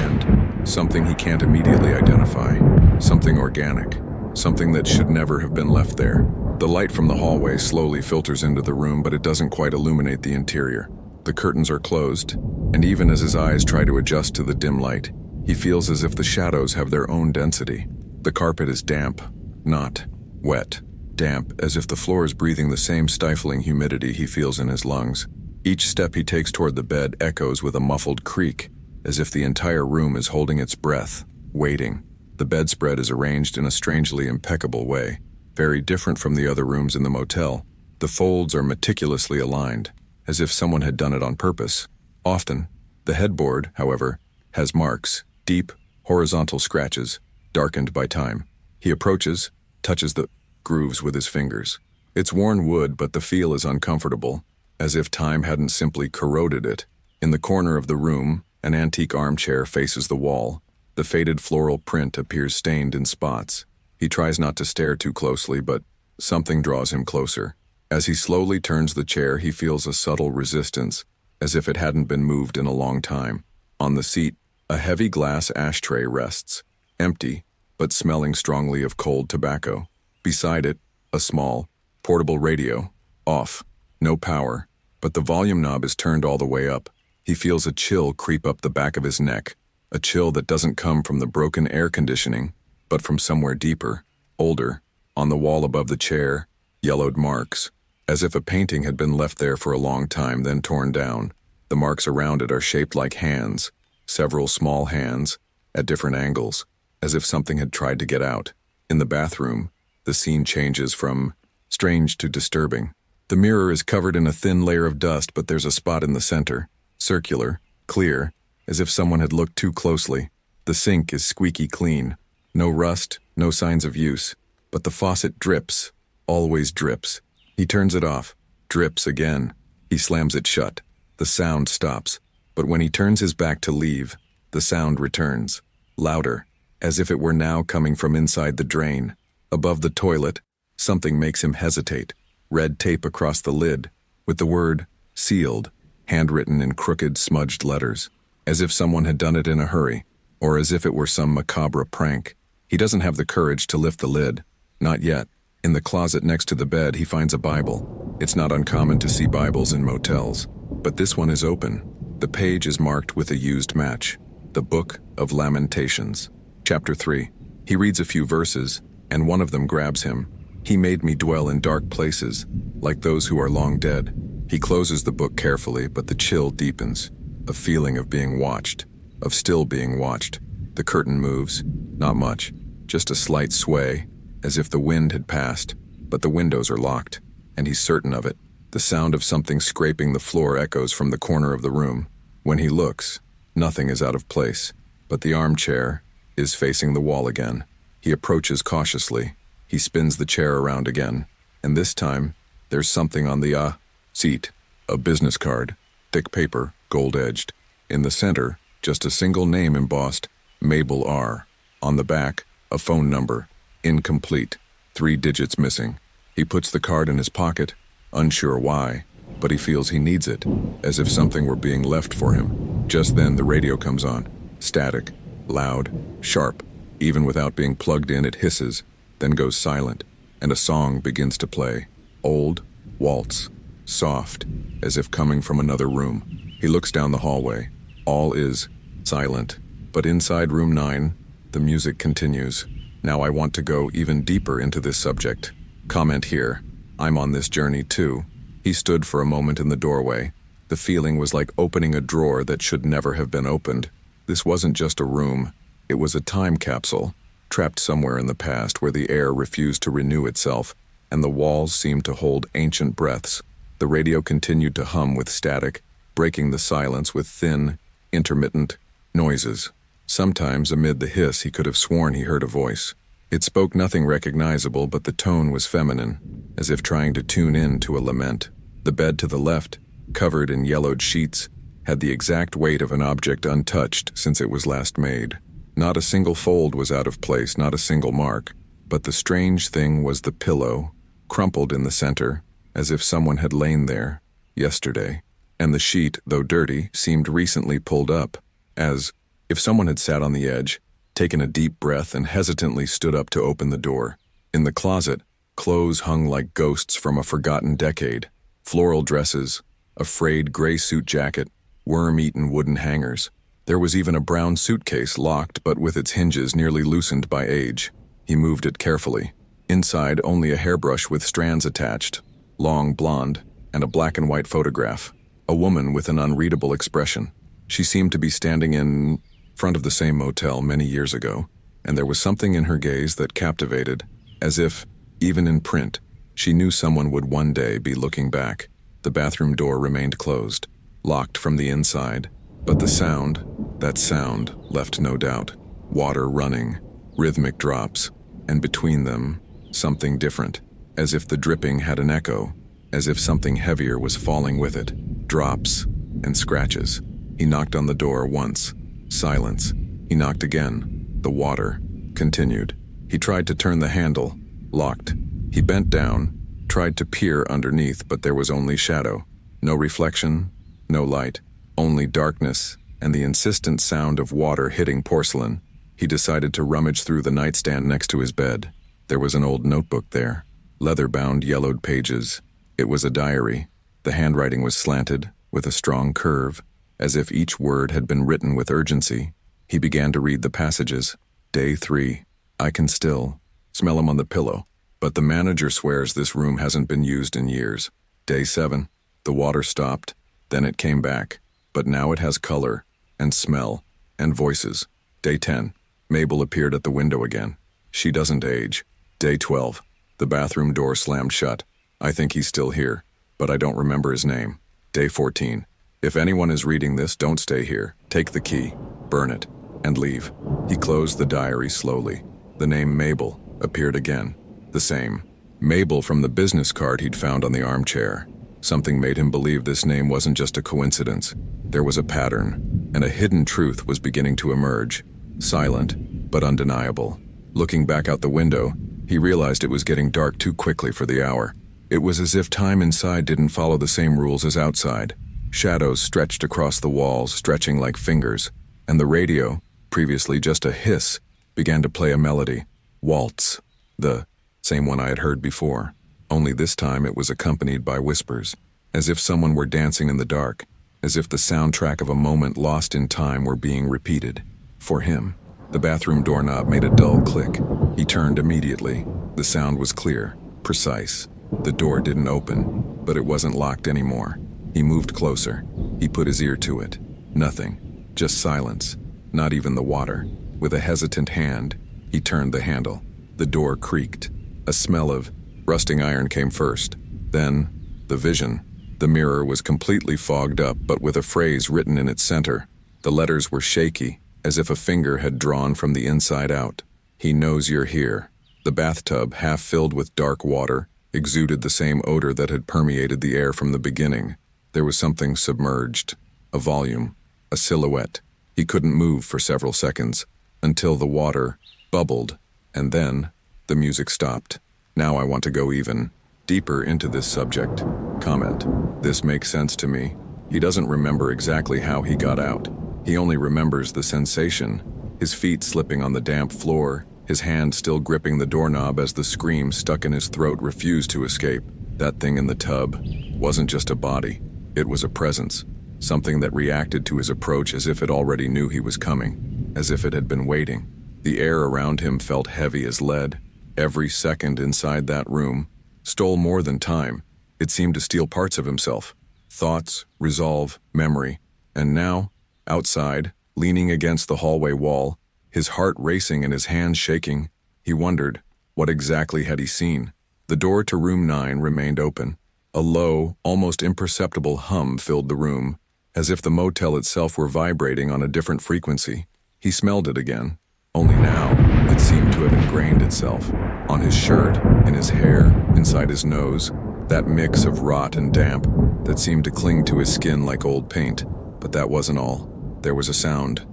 and something he can't immediately identify. Something organic, something that should never have been left there. The light from the hallway slowly filters into the room, but it doesn't quite illuminate the interior. The curtains are closed, and even as his eyes try to adjust to the dim light, he feels as if the shadows have their own density. The carpet is damp, not wet. Damp, as if the floor is breathing the same stifling humidity he feels in his lungs. Each step he takes toward the bed echoes with a muffled creak, as if the entire room is holding its breath, waiting. The bedspread is arranged in a strangely impeccable way, very different from the other rooms in the motel. The folds are meticulously aligned, as if someone had done it on purpose. Often, the headboard, however, has marks, deep, horizontal scratches, darkened by time. He approaches, touches the grooves with his fingers. It's worn wood, but the feel is uncomfortable, as if time hadn't simply corroded it. In the corner of the room, an antique armchair faces the wall. The faded floral print appears stained in spots. He tries not to stare too closely, but something draws him closer. As he slowly turns the chair, he feels a subtle resistance, as if it hadn't been moved in a long time. On the seat, a heavy glass ashtray rests, empty, but smelling strongly of cold tobacco. Beside it, a small, portable radio, off, no power, but the volume knob is turned all the way up. He feels a chill creep up the back of his neck, a chill that doesn't come from the broken air conditioning, but from somewhere deeper, older. On the wall above the chair, yellowed marks, as if a painting had been left there for a long time, then torn down. The marks around it are shaped like hands, several small hands, at different angles, as if something had tried to get out. In the bathroom, the scene changes from strange to disturbing. The mirror is covered in a thin layer of dust, but there's a spot in the center, circular, clear, as if someone had looked too closely. The sink is squeaky clean. No rust, no signs of use. But the faucet drips, always drips. He turns it off, drips again. He slams it shut. The sound stops. But when he turns his back to leave, the sound returns, louder, as if it were now coming from inside the drain. Above the toilet, something makes him hesitate. Red tape across the lid, with the word sealed, handwritten in crooked, smudged letters, as if someone had done it in a hurry, or as if it were some macabre prank. He doesn't have the courage to lift the lid. Not yet. In the closet next to the bed, he finds a Bible. It's not uncommon to see Bibles in motels, but this one is open. The page is marked with a used match. The Book of Lamentations, Chapter 3. He reads a few verses, and one of them grabs him. He made me dwell in dark places, like those who are long dead. He closes the book carefully, but the chill deepens. A feeling of being watched, of still being watched. The curtain moves, not much, just a slight sway, as if the wind had passed, but the windows are locked, and he's certain of it. The sound of something scraping the floor echoes from the corner of the room. When he looks, nothing is out of place, but the armchair is facing the wall again. He approaches cautiously. He spins the chair around again, and this time, there's something on the seat. A business card, thick paper, gold-edged. In the center, just a single name embossed, Mabel R. On the back, a phone number, incomplete, 3 digits missing. He puts the card in his pocket, unsure why, but he feels he needs it, as if something were being left for him. Just then, the radio comes on, static, loud, sharp. Even without being plugged in, it hisses, then goes silent, and a song begins to play. Old waltz, soft, as if coming from another room. He looks down the hallway. All is silent, but inside room 9, The music continues. Now I want to go even deeper into this subject. Comment here. I'm on this journey too. He stood for a moment in the doorway. The feeling was like opening a drawer that should never have been opened. This wasn't just a room. It was a time capsule, trapped somewhere in the past where the air refused to renew itself, and the walls seemed to hold ancient breaths. The radio continued to hum with static, breaking the silence with thin, intermittent noises. Sometimes, amid the hiss, he could have sworn he heard a voice. It spoke nothing recognizable, but the tone was feminine, as if trying to tune in to a lament. The bed to the left, covered in yellowed sheets, had the exact weight of an object untouched since it was last made. Not a single fold was out of place, not a single mark. But the strange thing was the pillow, crumpled in the center, as if someone had lain there yesterday. And the sheet, though dirty, seemed recently pulled up, as if someone had sat on the edge, taken a deep breath, and hesitantly stood up to open the door. In the closet, clothes hung like ghosts from a forgotten decade. Floral dresses, a frayed gray suit jacket, worm-eaten wooden hangers. There was even a brown suitcase locked but with its hinges nearly loosened by age. He moved it carefully. Inside, only a hairbrush with strands attached, long blonde, and a black and white photograph. A woman with an unreadable expression. She seemed to be standing in front of the same motel many years ago, and there was something in her gaze that captivated, as if, even in print, she knew someone would one day be looking back. The bathroom door remained closed, locked from the inside, but the sound, that sound, left no doubt. Water running, rhythmic drops, and between them, something different, as if the dripping had an echo, as if something heavier was falling with it. Drops and scratches. He knocked on the door once. Silence. He knocked again. The water continued. He tried to turn the handle. Locked. He bent down, tried to peer underneath, but there was only shadow. No reflection, no light, only darkness and the insistent sound of water hitting porcelain. He decided to rummage through the nightstand next to his bed. There was an old notebook there, leather-bound yellowed pages. It was a diary. The handwriting was slanted, with a strong curve, as if each word had been written with urgency. He began to read the passages. Day 3. I can still smell him on the pillow, but the manager swears this room hasn't been used in years. Day 7. The water stopped, then it came back, but now it has color, and smell, and voices. Day 10. Mabel appeared at the window again. She doesn't age. Day 12. The bathroom door slammed shut. I think he's still here, but I don't remember his name. Day 14. If anyone is reading this, don't stay here. Take the key, burn it, and leave. He closed the diary slowly. The name Mabel appeared again. The same. Mabel from the business card he'd found on the armchair. Something made him believe this name wasn't just a coincidence. There was a pattern, and a hidden truth was beginning to emerge. Silent, but undeniable. Looking back out the window, he realized it was getting dark too quickly for the hour. It was as if time inside didn't follow the same rules as outside. Shadows stretched across the walls, stretching like fingers, and the radio, previously just a hiss, began to play a melody. Waltz. The same one I had heard before. Only this time it was accompanied by whispers, as if someone were dancing in the dark, as if the soundtrack of a moment lost in time were being repeated. For him, the bathroom doorknob made a dull click. He turned immediately. The sound was clear, precise. The door didn't open, but it wasn't locked anymore. He moved closer. He put his ear to it. Nothing. Just silence. Not even the water. With a hesitant hand, he turned the handle. The door creaked. A smell of rusting iron came first. Then, the vision. The mirror was completely fogged up, but with a phrase written in its center. The letters were shaky, as if a finger had drawn from the inside out. He knows you're here. The bathtub, half filled with dark water, exuded the same odor that had permeated the air from the beginning. There was something submerged, a volume, a silhouette. He couldn't move for several seconds, until the water bubbled, and then the music stopped. Now I want to go even deeper into this subject. Comment. This makes sense to me. He doesn't remember exactly how he got out. He only remembers the sensation, his feet slipping on the damp floor, his hand still gripping the doorknob as the scream stuck in his throat refused to escape. That thing in the tub wasn't just a body. It was a presence, something that reacted to his approach as if it already knew he was coming, as if it had been waiting. The air around him felt heavy as lead. Every second inside that room stole more than time. It seemed to steal parts of himself. Thoughts, resolve, memory. And now, outside, leaning against the hallway wall, his heart racing and his hands shaking, he wondered, what exactly had he seen? The door to room 9 remained open. A low, almost imperceptible hum filled the room, as if the motel itself were vibrating on a different frequency. He smelled it again. Only now, it seemed to have ingrained itself. On his shirt, in his hair, inside his nose, that mix of rot and damp that seemed to cling to his skin like old paint. But that wasn't all. There was a sound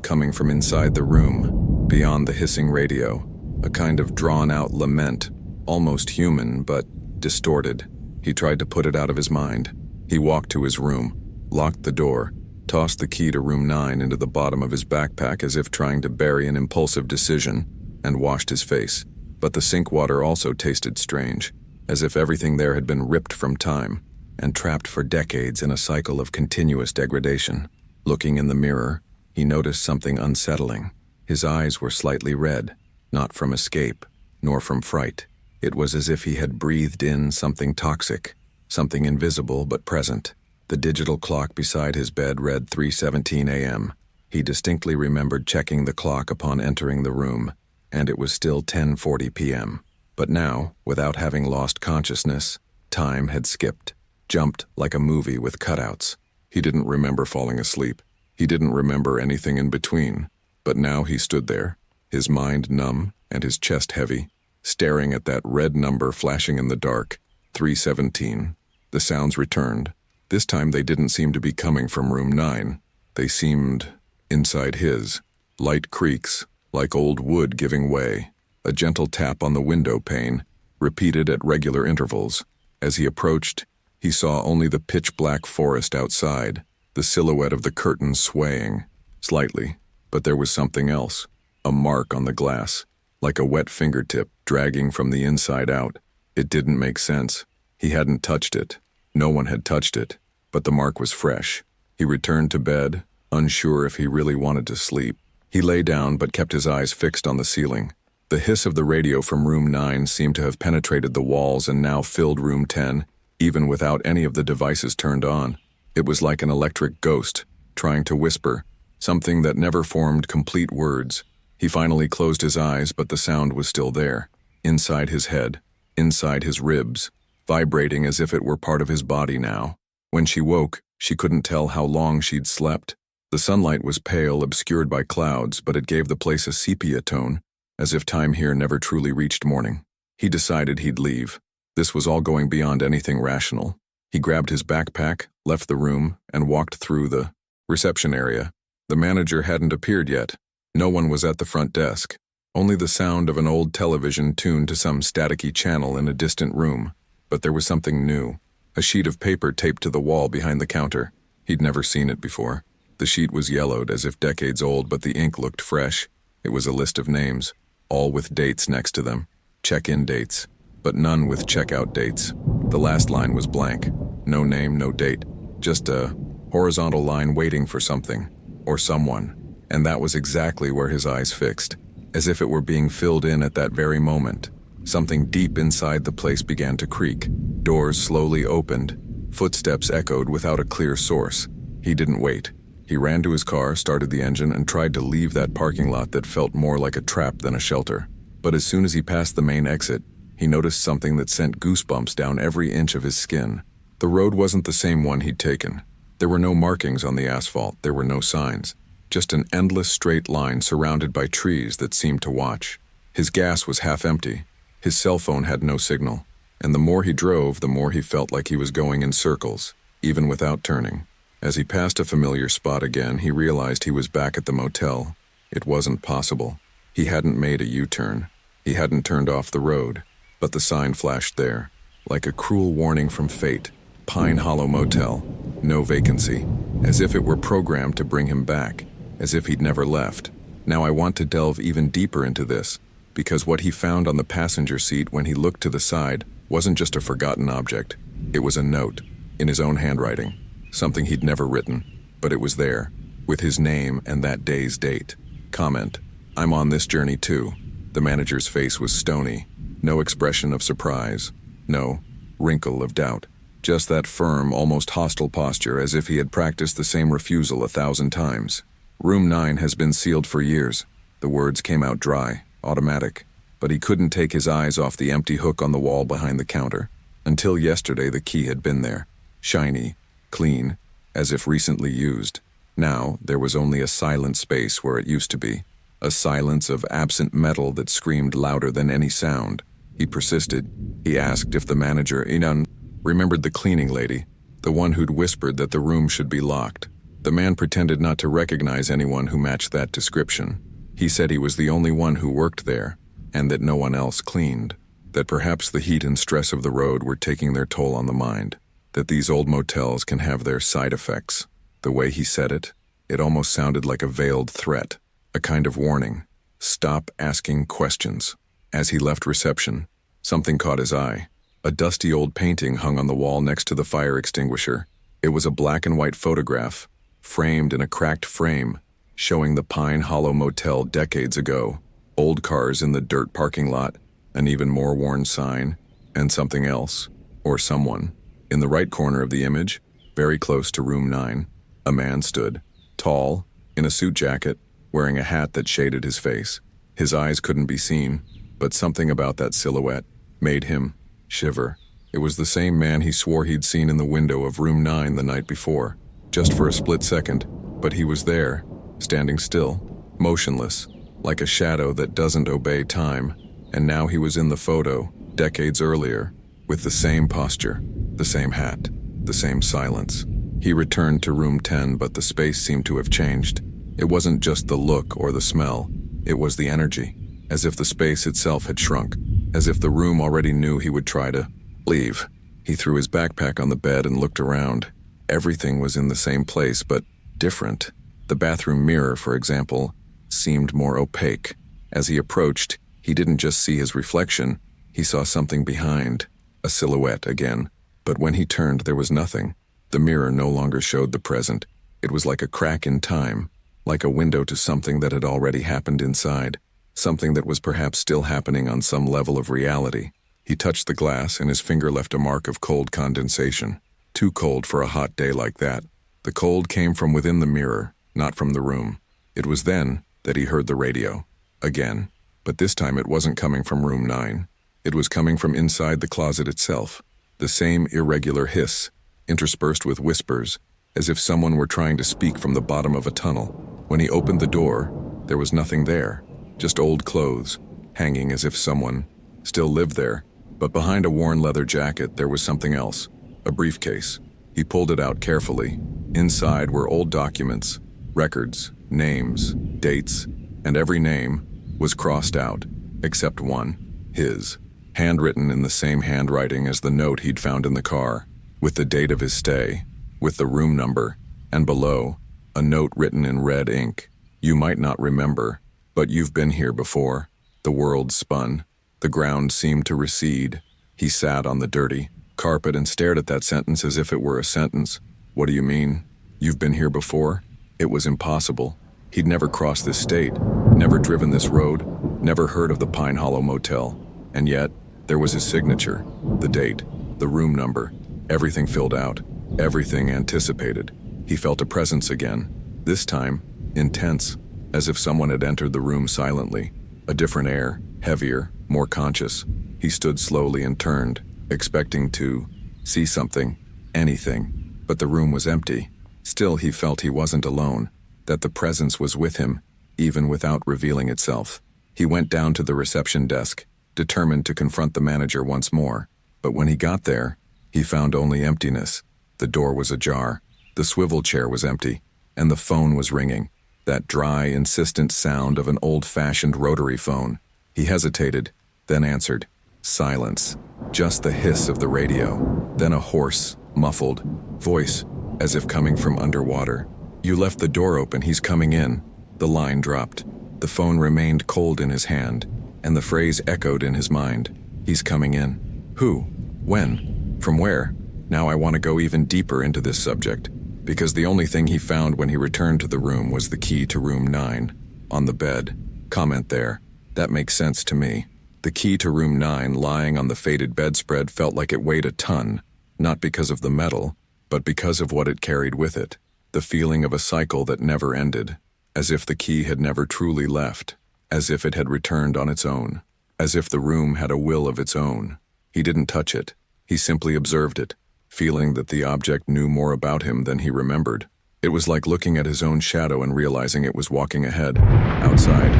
coming from inside the room, beyond the hissing radio, a kind of drawn-out lament, almost human, but distorted. He tried to put it out of his mind. He walked to his room, locked the door, tossed the key to room 9 into the bottom of his backpack as if trying to bury an impulsive decision, and washed his face. But the sink water also tasted strange, as if everything there had been ripped from time and trapped for decades in a cycle of continuous degradation. Looking in the mirror, he noticed something unsettling. His eyes were slightly red, not from escape, nor from fright. It was as if he had breathed in something toxic, something invisible but present. The digital clock beside his bed read 3:17 a.m. He distinctly remembered checking the clock upon entering the room, and it was still 10:40 p.m. But now, without having lost consciousness, time had skipped, jumped like a movie with cutouts. He didn't remember falling asleep. He didn't remember anything in between. But now he stood there, his mind numb and his chest heavy, staring at that red number flashing in the dark, 3:17. The sounds returned. This time they didn't seem to be coming from room 9. They seemed inside his. Light creaks, like old wood giving way. A gentle tap on the window pane, repeated at regular intervals. As he approached, he saw only the pitch-black forest outside, the silhouette of the curtains swaying, slightly. But there was something else, a mark on the glass, like a wet fingertip dragging from the inside out. It didn't make sense. He hadn't touched it. No one had touched it, but the mark was fresh. He returned to bed, unsure if he really wanted to sleep. He lay down but kept his eyes fixed on the ceiling. The hiss of the radio from room 9 seemed to have penetrated the walls and now filled room 10, even without any of the devices turned on. It was like an electric ghost, trying to whisper, something that never formed complete words. He finally closed his eyes, but the sound was still there, inside his head, inside his ribs, vibrating as if it were part of his body now. When she woke, she couldn't tell how long she'd slept. The sunlight was pale, obscured by clouds, but it gave the place a sepia tone, as if time here never truly reached morning. He decided he'd leave. This was all going beyond anything rational. He grabbed his backpack, left the room, and walked through the reception area. The manager hadn't appeared yet. No one was at the front desk. Only the sound of an old television tuned to some staticky channel in a distant room. But there was something new. A sheet of paper taped to the wall behind the counter. He'd never seen it before. The sheet was yellowed, as if decades old, but the ink looked fresh. It was a list of names, all with dates next to them. Check-in dates, but none with check-out dates. The last line was blank. No name, no date. Just a horizontal line waiting for something, or someone. And that was exactly where his eyes fixed, as if it were being filled in at that very moment. Something deep inside the place began to creak. Doors slowly opened. Footsteps echoed without a clear source. He didn't wait. He ran to his car, started the engine, and tried to leave that parking lot that felt more like a trap than a shelter. But as soon as he passed the main exit, he noticed something that sent goosebumps down every inch of his skin. The road wasn't the same one he'd taken. There were no markings on the asphalt. There were no signs. Just an endless straight line surrounded by trees that seemed to watch. His gas was half empty. His cell phone had no signal. And the more he drove, the more he felt like he was going in circles, even without turning. As he passed a familiar spot again, he realized he was back at the motel. It wasn't possible. He hadn't made a U-turn. He hadn't turned off the road. But the sign flashed there, like a cruel warning from fate. Pine Hollow Motel. No vacancy. As if it were programmed to bring him back. As if he'd never left. Now I want to delve even deeper into this, because what he found on the passenger seat when he looked to the side wasn't just a forgotten object. It was a note, in his own handwriting. Something he'd never written, but it was there, with his name and that day's date. Comment: I'm on this journey too. The manager's face was stony. No expression of surprise. No wrinkle of doubt. Just that firm, almost hostile posture, as if he had practiced the same refusal 1,000 times. Room 9 has been sealed for years. The words came out dry, automatic. But he couldn't take his eyes off the empty hook on the wall behind the counter. Until yesterday, the key had been there. Shiny, clean, as if recently used. Now, there was only a silent space where it used to be. A silence of absent metal that screamed louder than any sound. He persisted. He asked if the manager, Inan, remembered the cleaning lady, the one who'd whispered that the room should be locked. The man pretended not to recognize anyone who matched that description. He said he was the only one who worked there, and that no one else cleaned. That perhaps the heat and stress of the road were taking their toll on the mind. That these old motels can have their side effects. The way he said it, it almost sounded like a veiled threat, a kind of warning. Stop asking questions. As he left reception, something caught his eye. A dusty old painting hung on the wall next to the fire extinguisher. It was a black and white photograph, framed in a cracked frame, showing the Pine Hollow Motel decades ago. Old cars in the dirt parking lot, an even more worn sign, and something else, or someone. In the right corner of the image, very close to room 9, a man stood, tall, in a suit jacket, wearing a hat that shaded his face. His eyes couldn't be seen, but something about that silhouette made him shiver. It was the same man he swore he'd seen in the window of room 9 the night before, just for a split second, but he was there, standing still, motionless, like a shadow that doesn't obey time, and now he was in the photo, decades earlier, with the same posture, the same hat, the same silence. He returned to room 10, but the space seemed to have changed. It wasn't just the look or the smell, it was the energy, as if the space itself had shrunk, as if the room already knew he would try to leave. He threw his backpack on the bed and looked around. Everything was in the same place, but different. The bathroom mirror, for example, seemed more opaque. As he approached, he didn't just see his reflection, he saw something behind, a silhouette again. But when he turned, there was nothing. The mirror no longer showed the present. It was like a crack in time, like a window to something that had already happened inside, something that was perhaps still happening on some level of reality. He touched the glass, and his finger left a mark of cold condensation. Too cold for a hot day like that. The cold came from within the mirror, not from the room. It was then that he heard the radio. Again. But this time it wasn't coming from room 9. It was coming from inside the closet itself. The same irregular hiss, interspersed with whispers, as if someone were trying to speak from the bottom of a tunnel. When he opened the door, there was nothing there. Just old clothes, hanging as if someone still lived there. But behind a worn leather jacket, there was something else. A briefcase. He pulled it out carefully. Inside were old documents, records, names, dates, and every name was crossed out, except one, his, handwritten in the same handwriting as the note he'd found in the car, with the date of his stay, with the room number, and below, a note written in red ink. You might not remember, but you've been here before. The world spun. The ground seemed to recede. He sat on the dirty carpet and stared at that sentence as if it were a sentence. What do you mean? You've been here before? It was impossible. He'd never crossed this state, never driven this road, never heard of the Pine Hollow Motel. And yet, there was his signature, the date, the room number, everything filled out, everything anticipated. He felt a presence again, this time, intense, as if someone had entered the room silently. A different air, heavier, more conscious. He stood slowly and turned, expecting to see something, anything. But the room was empty. Still, he felt he wasn't alone, that the presence was with him, even without revealing itself. He went down to the reception desk, determined to confront the manager once more. But when he got there, he found only emptiness. The door was ajar, the swivel chair was empty, and the phone was ringing, that dry, insistent sound of an old-fashioned rotary phone. He hesitated, then answered. Silence. Just the hiss of the radio. Then a hoarse, muffled voice, as if coming from underwater. You left the door open, he's coming in. The line dropped. The phone remained cold in his hand, and the phrase echoed in his mind. He's coming in. Who? When? From where? Now I want to go even deeper into this subject, because the only thing he found when he returned to the room was the key to room 9, on the bed. Comment there. That makes sense to me. The key to room 9 lying on the faded bedspread felt like it weighed a ton, not because of the metal, but because of what it carried with it. The feeling of a cycle that never ended, as if the key had never truly left, as if it had returned on its own, as if the room had a will of its own. He didn't touch it. He simply observed it, feeling that the object knew more about him than he remembered. It was like looking at his own shadow and realizing it was walking ahead. Outside,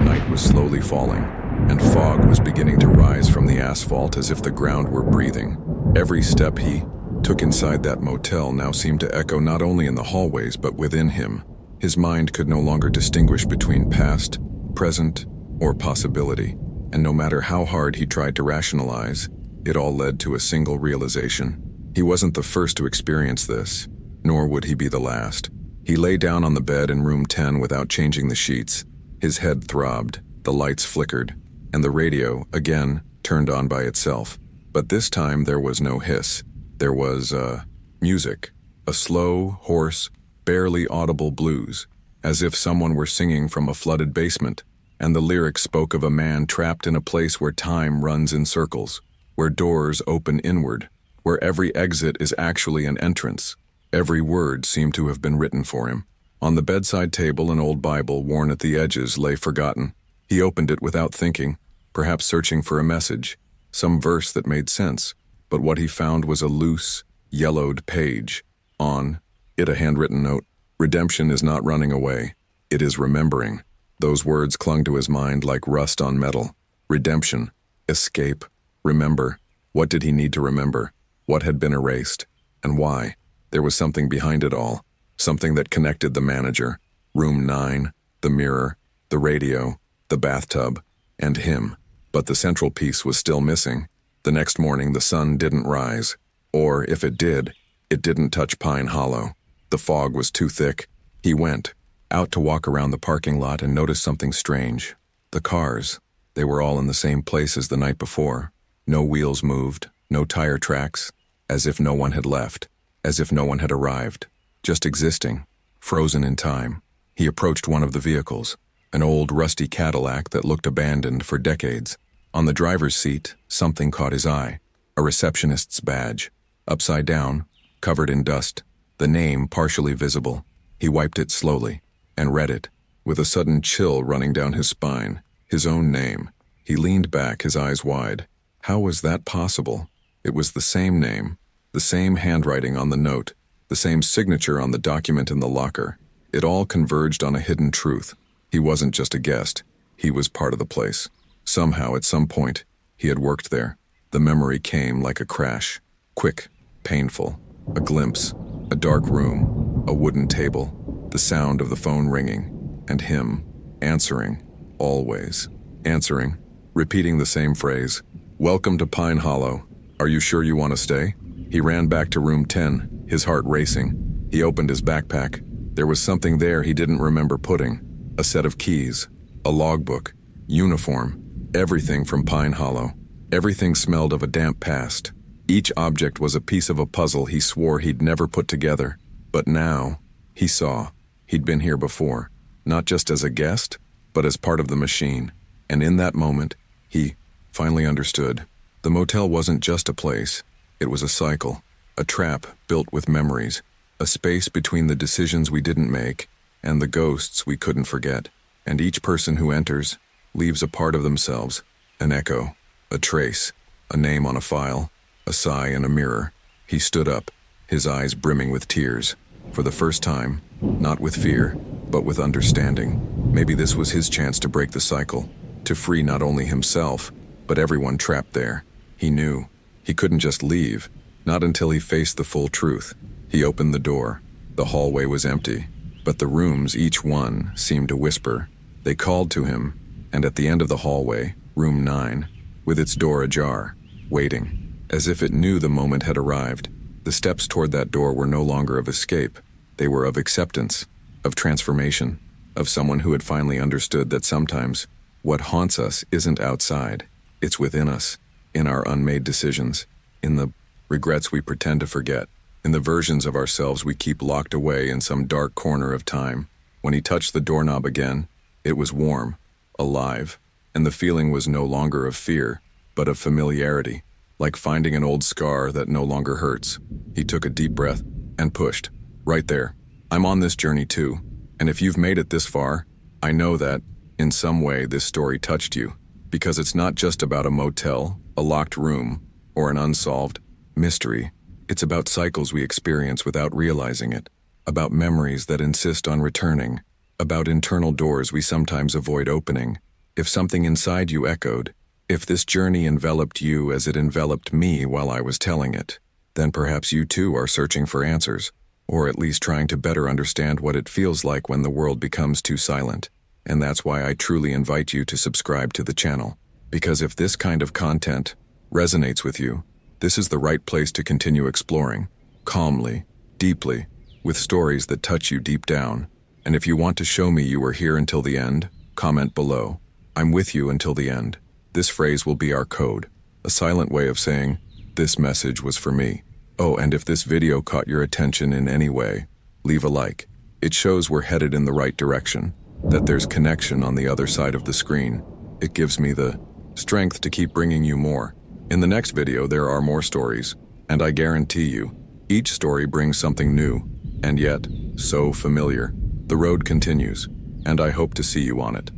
night was slowly falling, and fog was beginning to rise from the asphalt as if the ground were breathing. Every step he took inside that motel now seemed to echo not only in the hallways but within him. His mind could no longer distinguish between past, present, or possibility, and no matter how hard he tried to rationalize, it all led to a single realization. He wasn't the first to experience this, nor would he be the last. He lay down on the bed in room 10 without changing the sheets. His head throbbed, the lights flickered, and the radio, again, turned on by itself. But this time there was no hiss. There was, music. A slow, hoarse, barely audible blues, as if someone were singing from a flooded basement, and the lyrics spoke of a man trapped in a place where time runs in circles, where doors open inward, where every exit is actually an entrance. Every word seemed to have been written for him. On the bedside table, an old Bible worn at the edges lay forgotten. He opened it without thinking, perhaps searching for a message, some verse that made sense. But what he found was a loose, yellowed page. On it, a handwritten note. Redemption is not running away. It is remembering. Those words clung to his mind like rust on metal. Redemption. Escape. Remember. What did he need to remember? What had been erased? And why? There was something behind it all. Something that connected the manager, room 9, the mirror, the radio, the bathtub, and him. But the central piece was still missing. The next morning the sun didn't rise. Or, if it did, it didn't touch Pine Hollow. The fog was too thick. He went out to walk around the parking lot and noticed something strange. The cars. They were all in the same place as the night before. No wheels moved, no tire tracks, as if no one had left, as if no one had arrived, just existing, frozen in time. He approached one of the vehicles, an old rusty Cadillac that looked abandoned for decades. On the driver's seat, something caught his eye, a receptionist's badge, upside down, covered in dust, the name partially visible. He wiped it slowly and read it, with a sudden chill running down his spine. His own name. He leaned back, his eyes wide. How was that possible? It was the same name, the same handwriting on the note, the same signature on the document in the locker. It all converged on a hidden truth. He wasn't just a guest. He was part of the place. Somehow, at some point, he had worked there. The memory came like a crash. Quick, painful. A glimpse. A dark room. A wooden table. The sound of the phone ringing. And him. Answering. Always. Answering. Repeating the same phrase. "Welcome to Pine Hollow. Are you sure you want to stay?" He ran back to room 10, his heart racing. He opened his backpack. There was something there he didn't remember putting. A set of keys. A logbook. Uniform. Everything from Pine Hollow. Everything smelled of a damp past. Each object was a piece of a puzzle he swore he'd never put together. But now, he saw. He'd been here before. Not just as a guest, but as part of the machine. And in that moment, he finally understood. The motel wasn't just a place. It was a cycle. A trap built with memories. A space between the decisions we didn't make and the ghosts we couldn't forget. And each person who enters leaves a part of themselves, an echo, a trace, a name on a file, a sigh in a mirror. He stood up, his eyes brimming with tears. For the first time, not with fear, but with understanding. Maybe this was his chance to break the cycle, to free not only himself, but everyone trapped there. He knew. He couldn't just leave, not until he faced the full truth. He opened the door. The hallway was empty, but the rooms, each one, seemed to whisper. They called to him, and at the end of the hallway, room 9, with its door ajar, waiting, as if it knew the moment had arrived. The steps toward that door were no longer of escape. They were of acceptance, of transformation, of someone who had finally understood that sometimes what haunts us isn't outside. It's within us, in our unmade decisions, in the regrets we pretend to forget, in the versions of ourselves we keep locked away in some dark corner of time. When he touched the doorknob again, it was warm, alive, and the feeling was no longer of fear, but of familiarity, like finding an old scar that no longer hurts. He took a deep breath and pushed. Right there. I'm on this journey too, and if you've made it this far, I know that, in some way, this story touched you, because it's not just about a motel, a locked room, or an unsolved mystery. It's about cycles we experience without realizing it, about memories that insist on returning, about internal doors we sometimes avoid opening. If something inside you echoed, if this journey enveloped you as it enveloped me while I was telling it, then perhaps you too are searching for answers, or at least trying to better understand what it feels like when the world becomes too silent. And that's why I truly invite you to subscribe to the channel, because if this kind of content resonates with you, this is the right place to continue exploring, calmly, deeply, with stories that touch you deep down. And if you want to show me you were here until the end, comment below. I'm with you until the end. This phrase will be our code, a silent way of saying, this message was for me. Oh, and if this video caught your attention in any way, leave a like. It shows we're headed in the right direction, that there's connection on the other side of the screen. It gives me the strength to keep bringing you more. In the next video, there are more stories, and I guarantee you, each story brings something new, and yet, so familiar. The road continues, and I hope to see you on it.